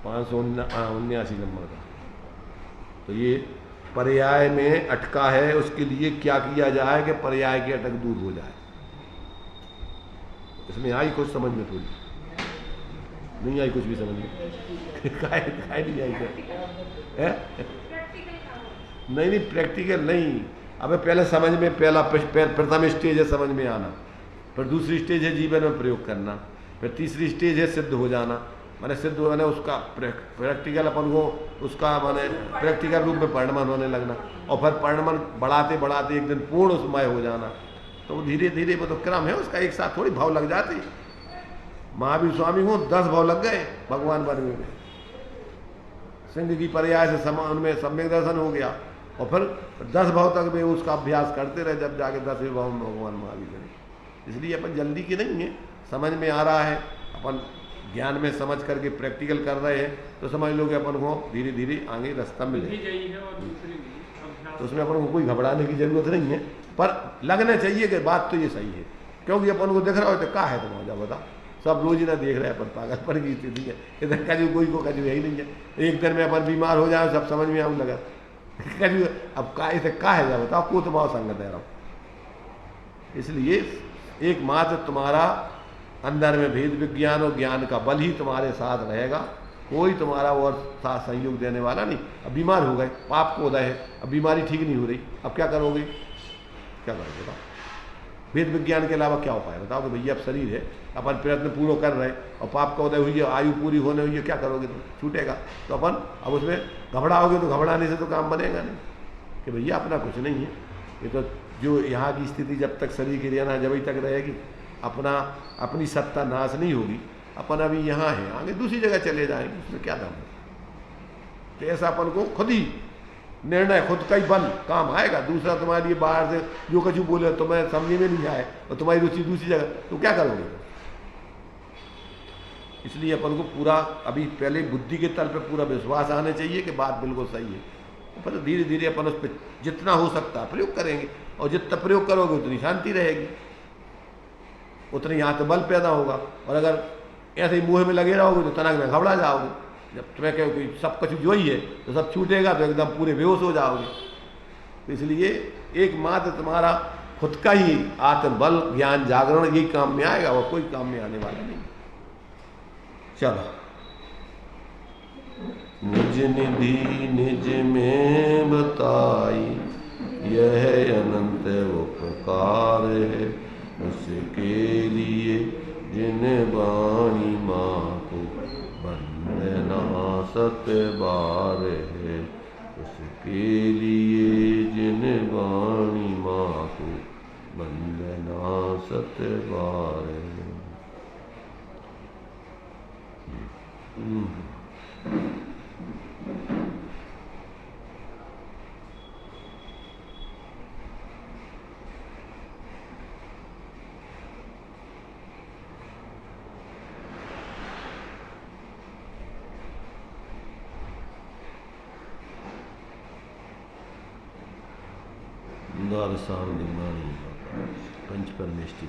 579 नंबर का। तो ये पर्याय में अटका है, उसके लिए क्या किया जाए कि पर्याय की अटक दूर हो जाए। इसमें आई कुछ समझ में? थोड़ी नहीं आई, कुछ भी समझ में काय नहीं आई क्या? नहीं प्रैक्टिकल नहीं। अबे पहले समझ में, पहला प्रथम स्टेज है समझ में आना, फिर दूसरी स्टेज है जीवन में प्रयोग करना, फिर तीसरी स्टेज है सिद्ध हो जाना। माने सिद्ध होने उसका प्रैक्टिकल अपन को उसका माने प्रैक्टिकल रूप में परिणमन होने लगना, और फिर परिणमन बढ़ाते बढ़ाते एक दिन पूर्ण उसमय हो जाना। तो धीरे धीरे वो तो क्रम है उसका, एक साथ थोड़ी भाव लग जाते। महावीर स्वामी को 10 भाव लग गए भगवान बनने में। सिंह की पर्याय से उनमें सम्यक दर्शन हो गया, और फिर 10 भाव तक भी उसका अभ्यास करते रहे, जब जाके 10वें भाव में भगवान महावीर बने। इसलिए अपन जल्दी की नहीं है, समझ में आ रहा है, अपन ज्ञान में समझ करके प्रैक्टिकल कर रहे हैं, तो समझ लो कि अपन को धीरे धीरे आगे रास्ता मिले। तो उसमें अपन को कोई घबराने की जरूरत नहीं है, पर लगना चाहिए कि बात तो ये सही है, क्योंकि अपन को दिख रहा हो तो क्या है तुम्हारा बता, सब रोज ही ना देख रहे हैं अपन, पागलपन की स्थिति है इधर। कभी कोई को कभी यही नहीं है, एक दिन में अपन बीमार हो जाए सब समझ में आने लगा। कभी अब का इसे क्या है जा बताओ, को तुम्हारा संगत है रहा। इसलिए एकमात्र तुम्हारा अंदर में भेद विज्ञान और ज्ञान का बल ही तुम्हारे साथ रहेगा, कोई तुम्हारा और साथ सहयोग देने वाला नहीं। अब बीमार हो गए, पाप को उदय है, अब बीमारी ठीक नहीं हो रही, अब क्या करोगे? क्या करोगे बताओ? वेद विज्ञान के अलावा क्या उपाय बताओ कि भैया अब शरीर है, अपन प्रयत्न पूरा कर रहे और पाप का उदय हुई है, आयु पूरी होने हुई है, क्या करोगे? तुम छूटेगा तो अपन अब उसमें घबराओगे, तो घबराने से तो काम बनेगा नहीं कि भैया अपना कुछ नहीं है। ये तो जो यहाँ की स्थिति जब तक शरीर की रहना जब तक रहेगी, अपनी सत्ता नाश नहीं होगी। अपन अभी यहाँ है, आगे दूसरी जगह चले जाएंगे, उसमें क्या दम है? तो ऐसा अपन को खुद ही निर्णय, खुद का ही बल काम आएगा। दूसरा तुम्हारे लिए बाहर से जो कुछ बोले तुम्हें समझ में नहीं आए और तुम्हारी रुचि दूसरी जगह, तो क्या करोगे? इसलिए अपन को पूरा अभी पहले बुद्धि के तल पे पूरा विश्वास आना चाहिए कि बात बिल्कुल सही है, पर धीरे धीरे अपन उस पर जितना हो सकता है प्रयोग करेंगे, और जितना प्रयोग करोगे उतनी शांति रहेगी, उतनी आत्मबल पैदा होगा। और अगर ऐसे ही मुँह में लगे रहोगे तो तनाव में घबरा जाओगे। जब तुम्हें कहो कि सब कुछ जो ही है तो सब छूटेगा तो एकदम पूरे बेहोश हो जाओगे। तो इसलिए एकमात्र तुम्हारा खुद का ही आत्मबल, ज्ञान, जागरण यही काम में आएगा, और कोई काम में आने वाला नहीं। चलो, निज निधि निज में बताई, यह अनंत उपकार है, उसके लिए जिन वाणी माँ को वंदना सत बार है, उसके लिए जिन वाणी माँ को वंदना सत बार है। द्वादशांग निमाणी पंच परमेष्टि।